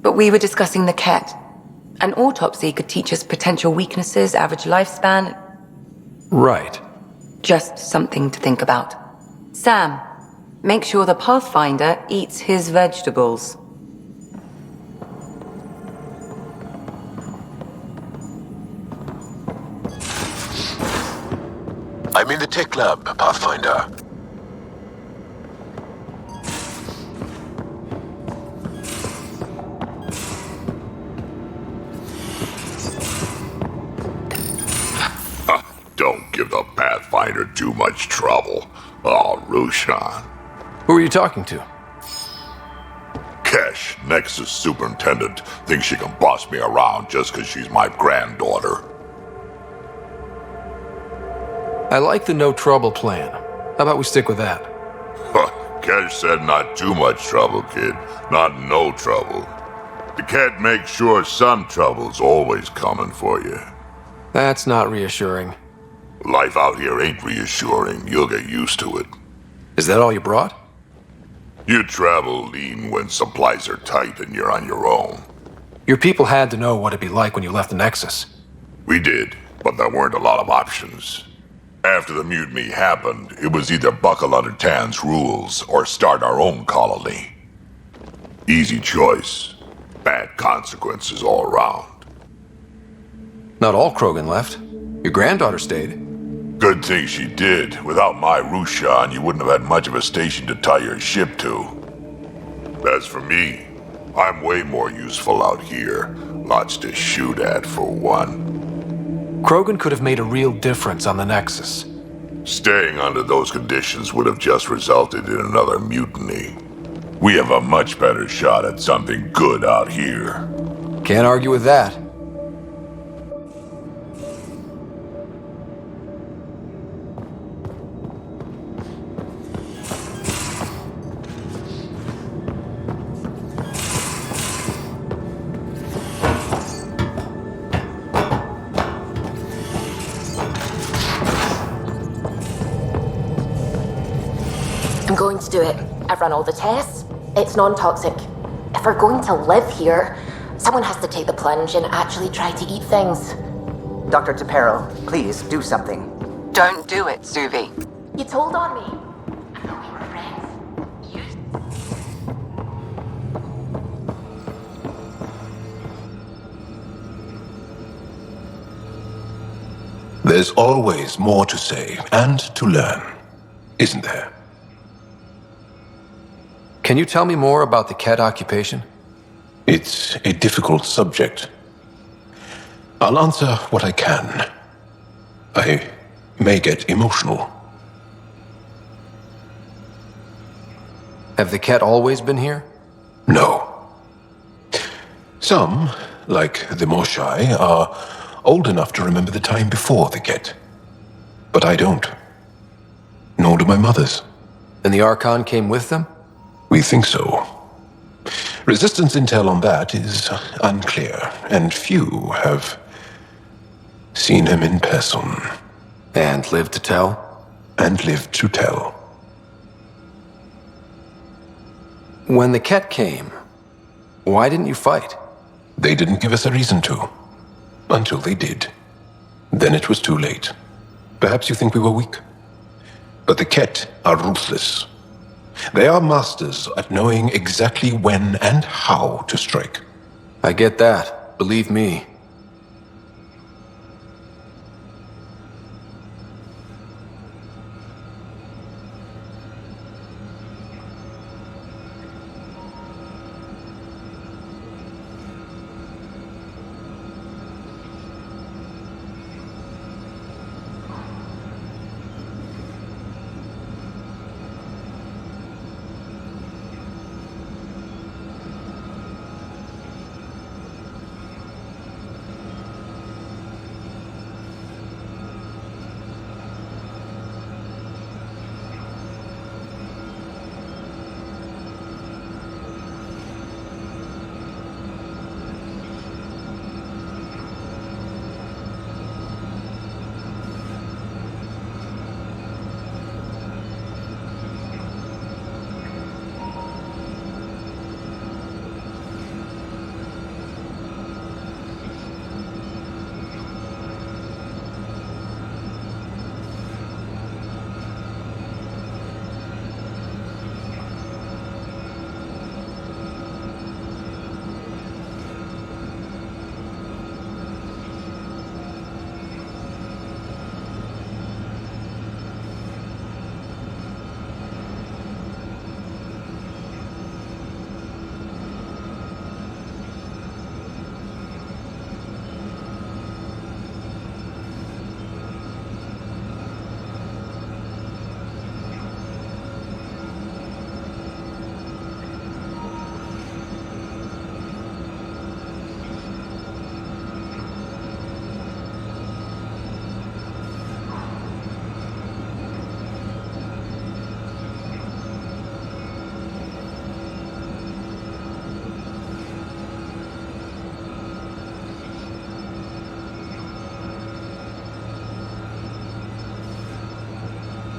But we were discussing the Ket. An autopsy could teach us potential weaknesses, average lifespan. Right. Just something to think about. Sam, make sure the Pathfinder eats his vegetables. I'm in the tech lab, Pathfinder. give the Pathfinder too much trouble. Oh, Rushan. Who are you talking to? Kesh, Nexus Superintendent, thinks she can boss me around just because she's my granddaughter. I like the no trouble plan. How about we stick with that? Kesh said not too much trouble, kid. Not no trouble. The cat makes sure some trouble's always coming for you. That's not reassuring. Life out here ain't reassuring. You'll get used to it. Is that all you brought? You travel lean when supplies are tight and you're on your own. Your people had to know what it'd be like when you left the Nexus. We did, but there weren't a lot of options. After the mutiny happened, it was either buckle under Tan's rules or start our own colony. Easy choice. Bad consequences all around. Not all Krogan left. Your granddaughter stayed. Good thing she did. Without my Rushan, you wouldn't have had much of a station to tie your ship to. As for me, I'm way more useful out here. Lots to shoot at, for one. Krogan could have made a real difference on the Nexus. Staying under those conditions would have just resulted in another mutiny. We have a much better shot at something good out here. Can't argue with that. I'm going to do it. I've run all the tests. It's non-toxic. If we're going to live here, someone has to take the plunge and actually try to eat things. Dr. Tapero, please do something. Don't do it, Suvi. You told on me. I thought we were friends. There's always more to say and to learn, isn't there? Can you tell me more about the Ket occupation? It's a difficult subject. I'll answer what I can. I may get emotional. Have the Ket always been here? No. Some, like the Moshai, are old enough to remember the time before the Ket. But I don't. Nor do my mothers. And the Archon came with them? We think so. Resistance intel on that is unclear, and few have seen him in person. And lived to tell? And lived to tell. When the Ket came, why didn't you fight? They didn't give us a reason to. Until they did. Then it was too late. Perhaps you think we were weak. But the Ket are ruthless. They are masters at knowing exactly when and how to strike. I get that. Believe me.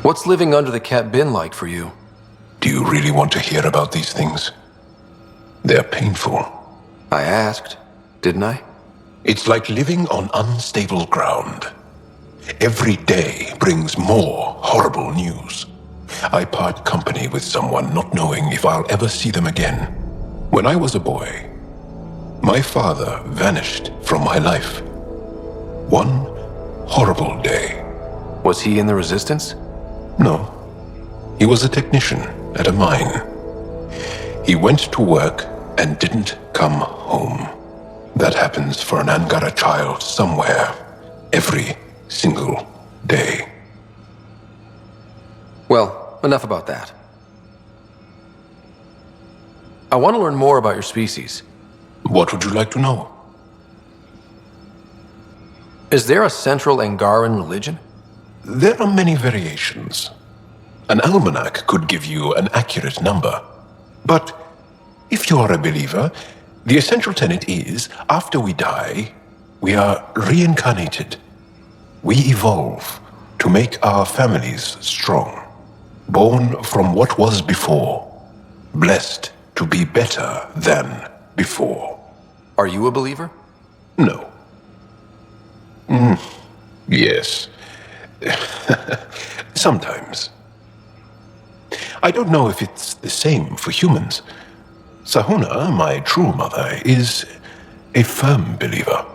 What's living under the cat been like for you? Do you really want to hear about these things? They're painful. I asked, didn't I? It's like living on unstable ground. Every day brings more horrible news. I part company with someone not knowing if I'll ever see them again. When I was a boy, my father vanished from my life. One horrible day. Was he in the Resistance? No. He was a technician at a mine. He went to work and didn't come home. That happens for an Angara child somewhere, every single day. Well, enough about that. I want to learn more about your species. What would you like to know? Is there a central Angaran religion? There are many variations. An almanac could give you an accurate number. But if you are a believer, the essential tenet is, after we die, we are reincarnated. We evolve to make our families strong. Born from what was before. Blessed to be better than before. Are you a believer? No. Yes. Sometimes. I don't know if it's the same for humans. Sahuna, my true mother, is a firm believer.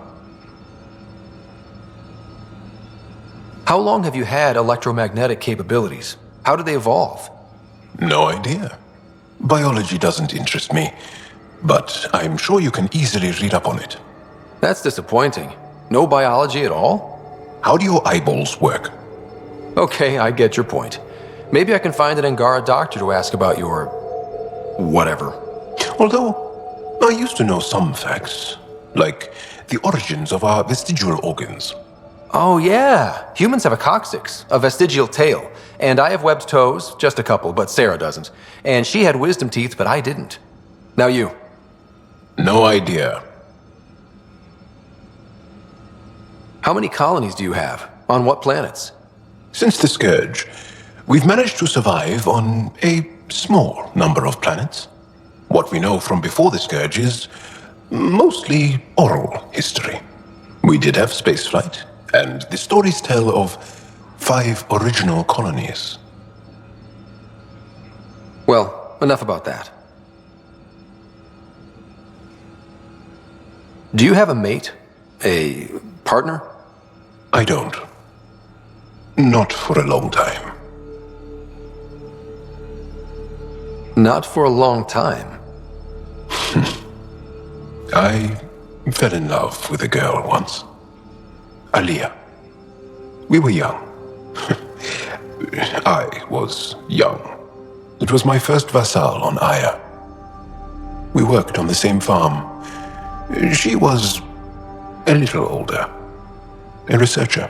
How long have you had electromagnetic capabilities? How did they evolve? No idea. Biology doesn't interest me, but I'm sure you can easily read up on it. That's disappointing. No biology at all? How do your eyeballs work? Okay, I get your point. Maybe I can find an Angara doctor to ask about your... whatever. Although, I used to know some facts, like the origins of our vestigial organs. Oh yeah, humans have a coccyx, a vestigial tail, and I have webbed toes, just a couple, but Sarah doesn't. And she had wisdom teeth, but I didn't. Now you. No idea. How many colonies do you have? On what planets? Since the Scourge, we've managed to survive on a small number of planets. What we know from before the Scourge is mostly oral history. We did have spaceflight, and the stories tell of 5 original colonies. Well, enough about that. Do you have a mate? A partner? I don't. Not for a long time. Not for a long time? I fell in love with a girl once. Aliyah. We were young. I was young. It was my first vassal on Aya. We worked on the same farm. She was a little older. A researcher.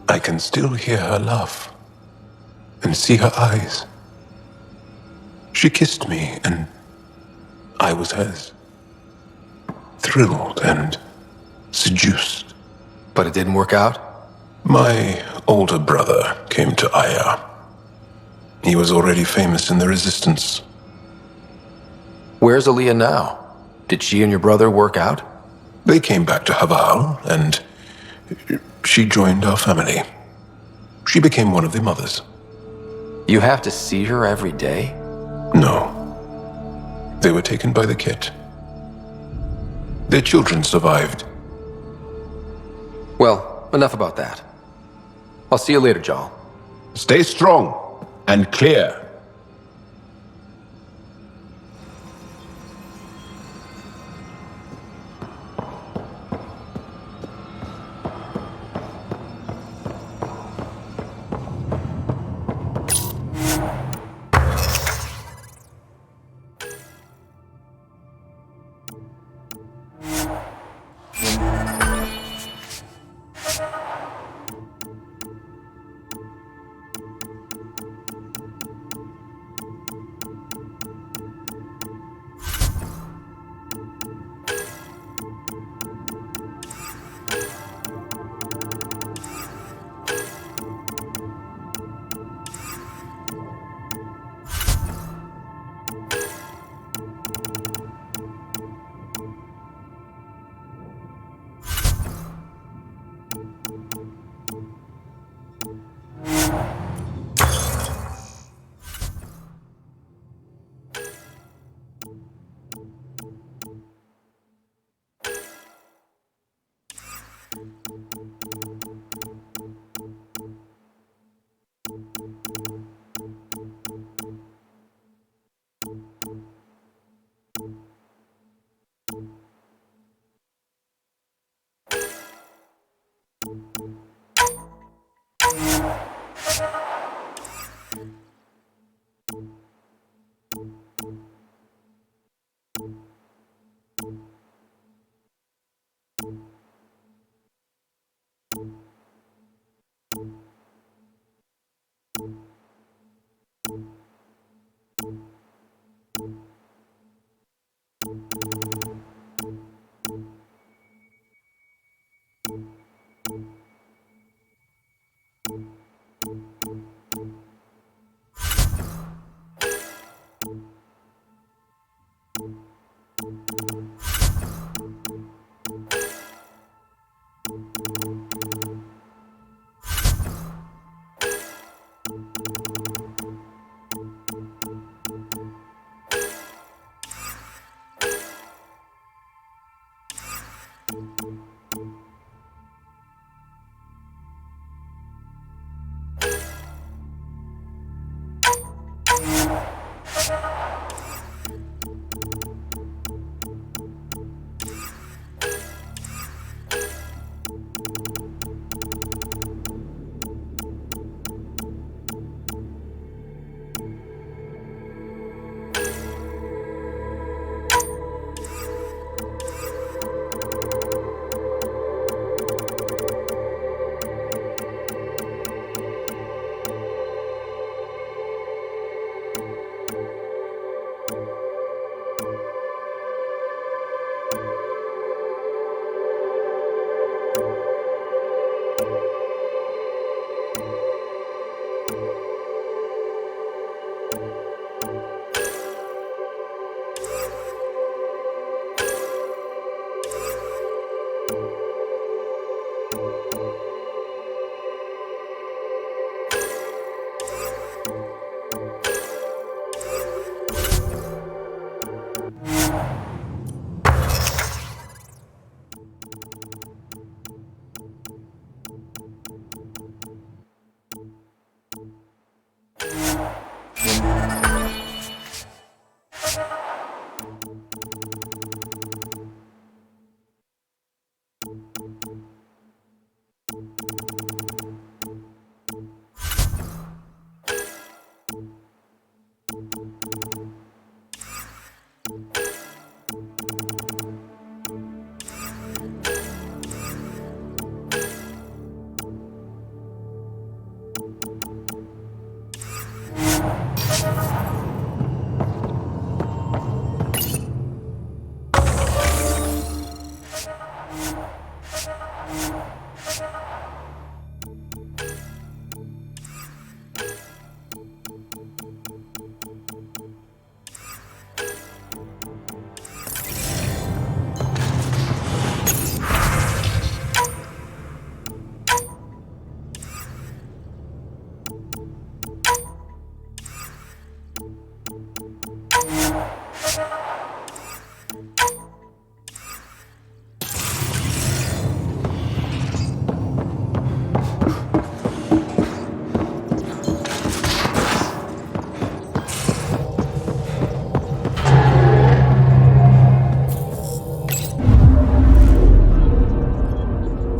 I can still hear her laugh and see her eyes. She kissed me and I was hers. Thrilled and seduced. But it didn't work out? My older brother came to Aya. He was already famous in the Resistance. Where's Aliyah now? Did she and your brother work out? They came back to Haval, and she joined our family. She became one of the mothers. You have to see her every day? No. They were taken by the Ket. Their children survived. Well, enough about that. I'll see you later, Jal. Stay strong and clear.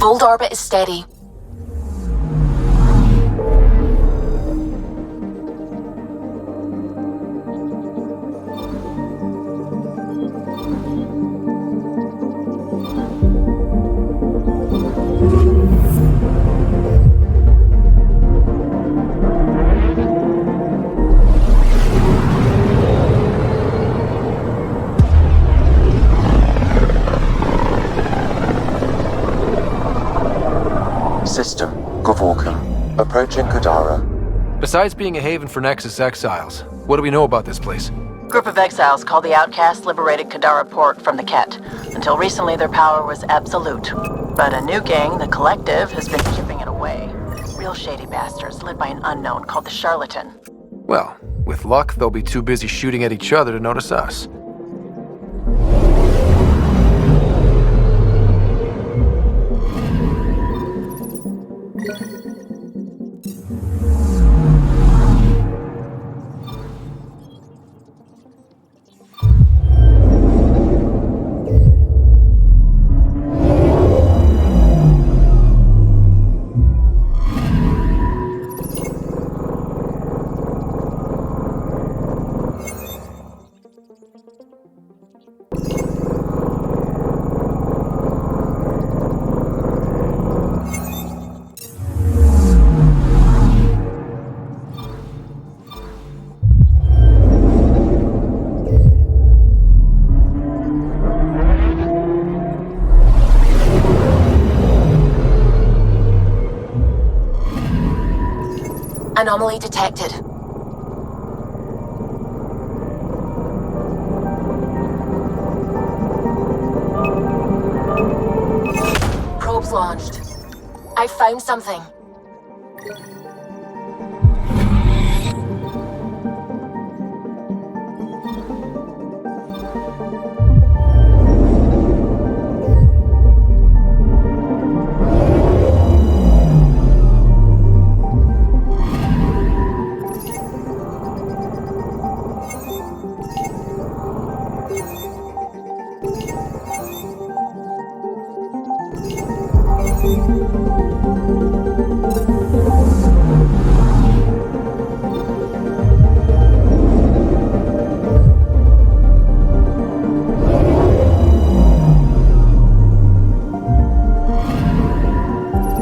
Fold orbit is steady. System, Gavorkum. Approaching Kadara. Besides being a haven for Nexus exiles, what do we know about this place? Group of exiles called the Outcasts liberated Kadara Port from the Ket. Until recently, their power was absolute. But a new gang, the Collective, has been chipping it away. Real shady bastards, led by an unknown called the Charlatan. Well, with luck, they'll be too busy shooting at each other to notice us. Anomaly detected. Probes launched. I found something.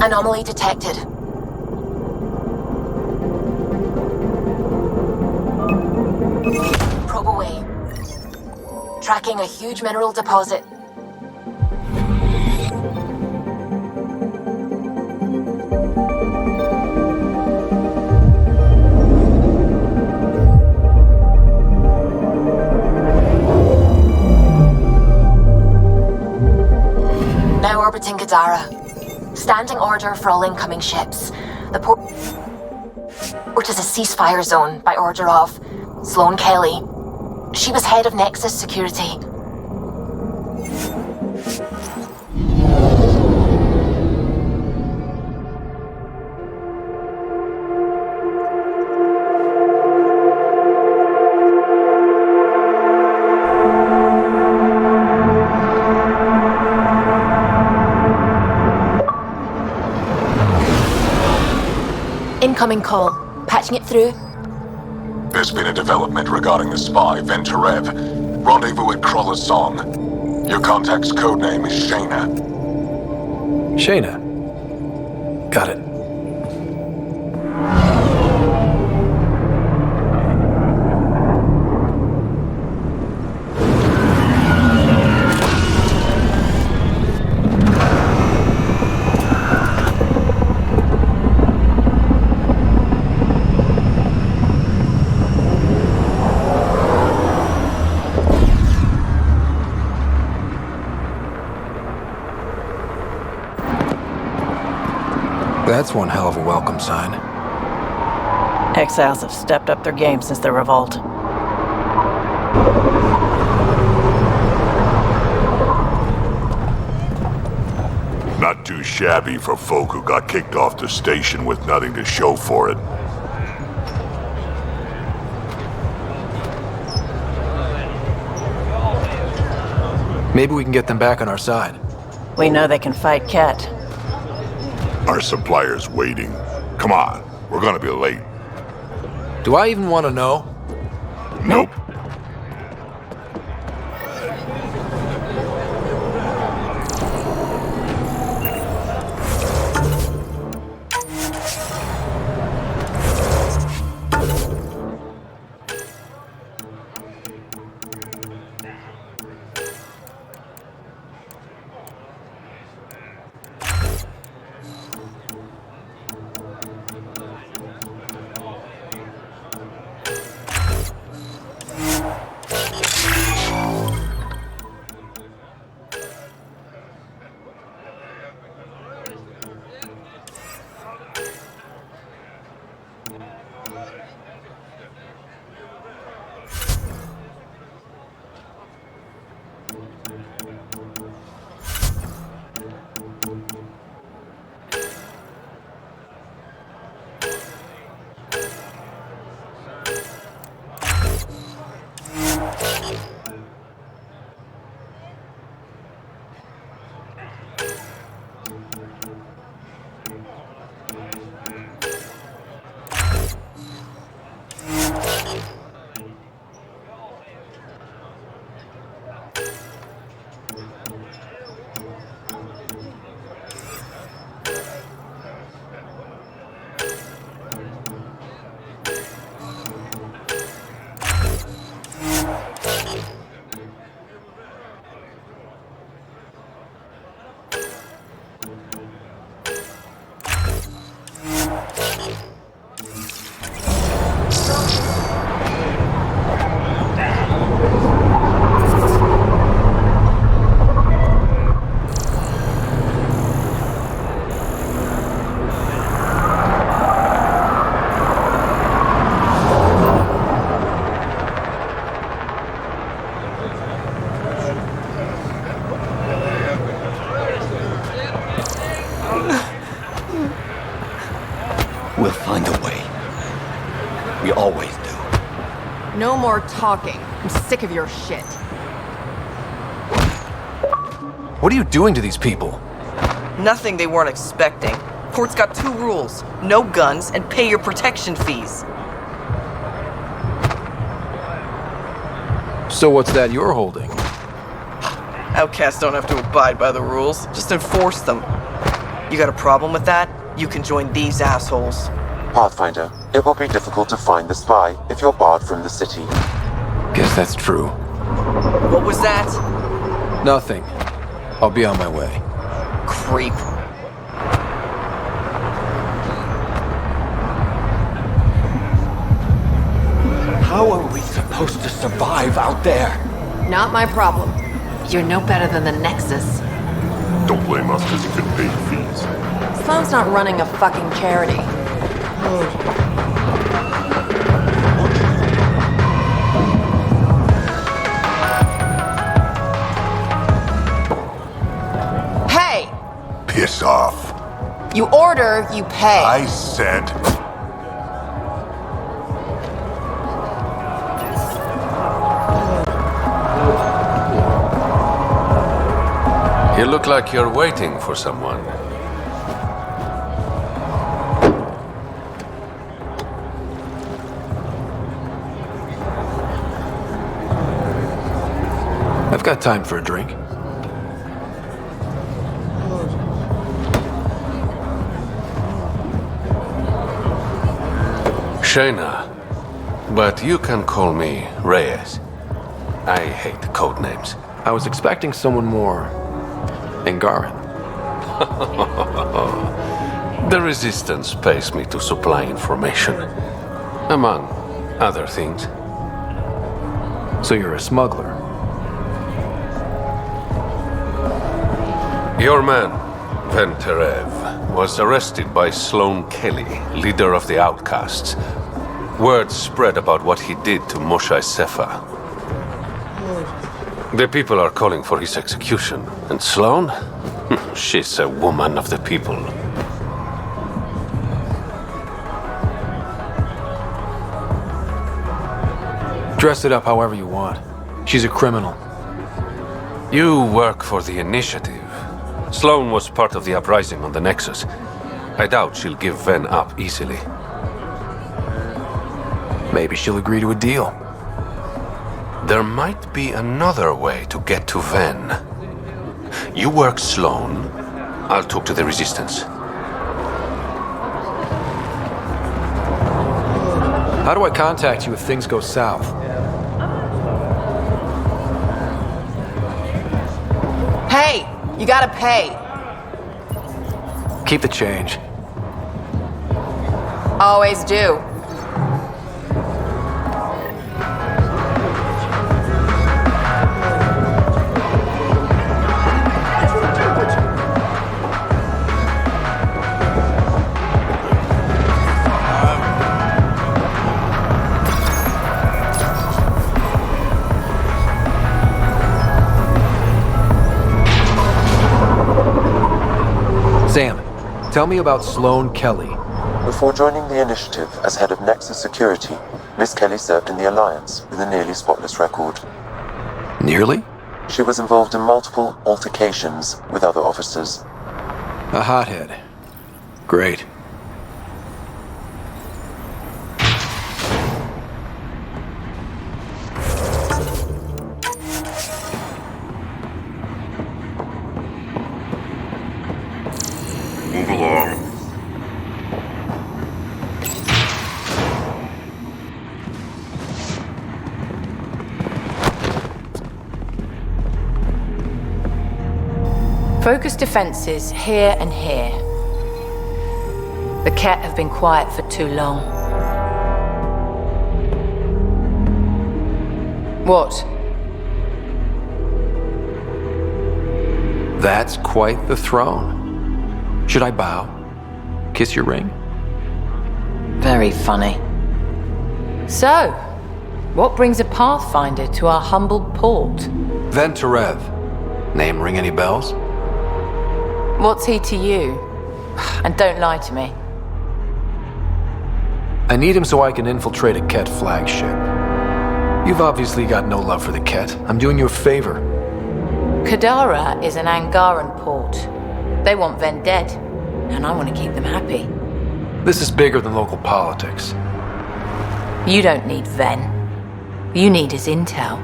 Anomaly detected. Probe away. Tracking a huge mineral deposit. Now orbiting Gadara. Standing order for all incoming ships. The port is a ceasefire zone by order of Sloane Kelly. She was head of Nexus Security. Incoming call. Patching it through. There's been a development regarding the spy, Venturev. Rendezvous at Kroller's Song. Your contact's codename is Shayna. Shayna. Got it. That's one hell of a welcome sign. Exiles have stepped up their game since the revolt. Not too shabby for folk who got kicked off the station with nothing to show for it. Maybe we can get them back on our side. We know they can fight Ket. Our supplier's waiting. Come on, we're gonna be late. Do I even want to know? Nope. We'll find a way. We always do. No more talking. I'm sick of your shit. What are you doing to these people? Nothing they weren't expecting. Port's got 2 rules. No guns and pay your protection fees. So what's that you're holding? Outcasts don't have to abide by the rules, just enforce them. You got a problem with that? You can join these assholes. Pathfinder, it will be difficult to find the spy if you're barred from the city. Guess that's true. What was that? Nothing. I'll be on my way. Creep. How are we supposed to survive out there? Not my problem. You're no better than the Nexus. Don't blame us because you couldn't pay your fees. Sloan's not running a fucking charity. Hey! Piss off. You order, you pay. I said... You look like you're waiting for someone. I've got time for a drink. Shayna, but you can call me Reyes. I hate code names. I was expecting someone more Angaran. The Resistance pays me to supply information, among other things. So you're a smuggler? Your man, Venterev, was arrested by Sloan Kelly, leader of the Outcasts. Word spread about what he did to Moshe Sefa. The people are calling for his execution. And Sloan? She's a woman of the people. Dress it up however you want. She's a criminal. You work for the Initiative. Sloan was part of the uprising on the Nexus. I doubt she'll give Ven up easily. Maybe she'll agree to a deal. There might be another way to get to Ven. You work Sloan. I'll talk to the Resistance. How do I contact you if things go south? Hey! You gotta pay. Keep the change. Always do. Sam, tell me about Sloan Kelly. Before joining the Initiative as head of Nexus Security, Miss Kelly served in the Alliance with a nearly spotless record. Nearly? She was involved in multiple altercations with other officers. A hothead. Great. Move along. Focus defenses here and here. The Ket have been quiet for too long. What? That's quite the throne. Should I bow? Kiss your ring? Very funny. So, what brings a Pathfinder to our humble port? Venterev. Name ring any bells? What's he to you? And don't lie to me. I need him so I can infiltrate a Ket flagship. You've obviously got no love for the Ket. I'm doing you a favor. Kadara is an Angaran port. They want Ven dead, and I want to keep them happy. This is bigger than local politics. You don't need Ven. You need his intel.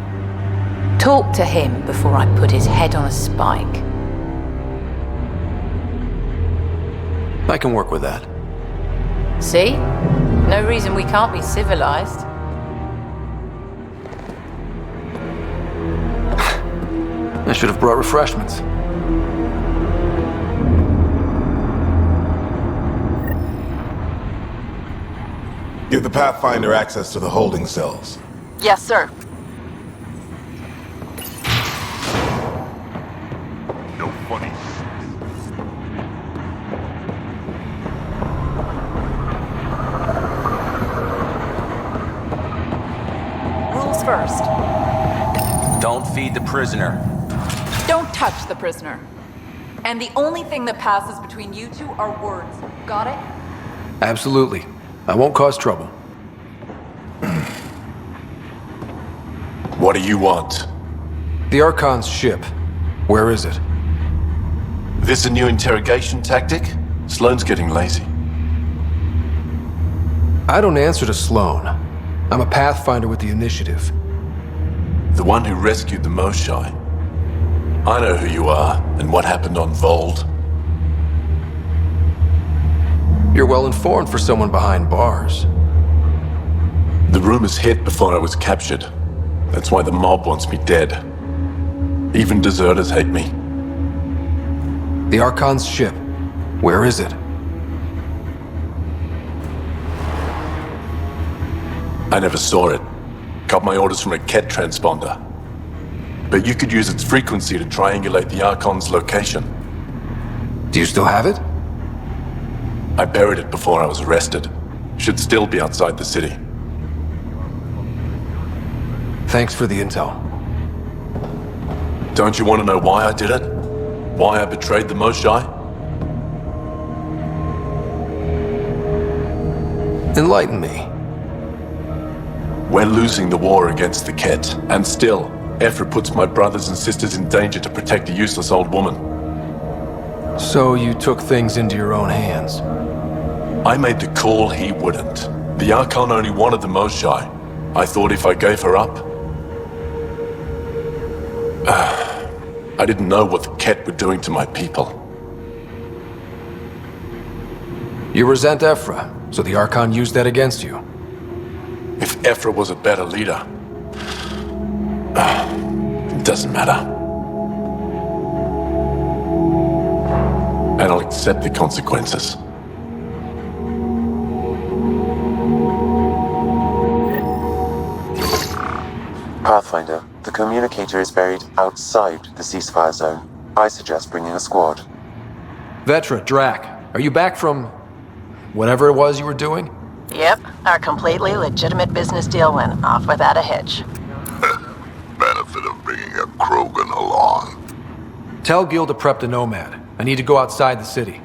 Talk to him before I put his head on a spike. I can work with that. See? No reason we can't be civilized. I should have brought refreshments. Give the Pathfinder access to the holding cells. Yes, sir. No funny. Rules first. Don't feed the prisoner. Don't touch the prisoner. And the only thing that passes between you two are words. Got it? Absolutely. I won't cause trouble. What do you want? The Archon's ship. Where is it? This a new interrogation tactic? Sloane's getting lazy. I don't answer to Sloane. I'm a Pathfinder with the Initiative. The one who rescued the Moshai. I know who you are, and what happened on Vold. You're well informed for someone behind bars. The rumors hit before I was captured. That's why the mob wants me dead. Even deserters hate me. The Archon's ship. Where is it? I never saw it. Got my orders from a Ket transponder. But you could use its frequency to triangulate the Archon's location. Do you still have it? I buried it before I was arrested. Should still be outside the city. Thanks for the intel. Don't you want to know why I did it? Why I betrayed the Moshai? Enlighten me. We're losing the war against the Ket, and still, Ephra puts my brothers and sisters in danger to protect a useless old woman. So you took things into your own hands? I made the call he wouldn't. The Archon only wanted the Moshai. I thought if I gave her up... I didn't know what the Ket were doing to my people. You resent Ephra, so the Archon used that against you. If Ephra was a better leader... it doesn't matter. And I'll accept the consequences. Pathfinder, the communicator is buried outside the ceasefire zone. I suggest bringing a squad. Vetra, Drac, are you back from... whatever it was you were doing? Yep, our completely legitimate business deal went off without a hitch. Benefit of bringing a Krogan along. Tell Gil to prep the Nomad. I need to go outside the city.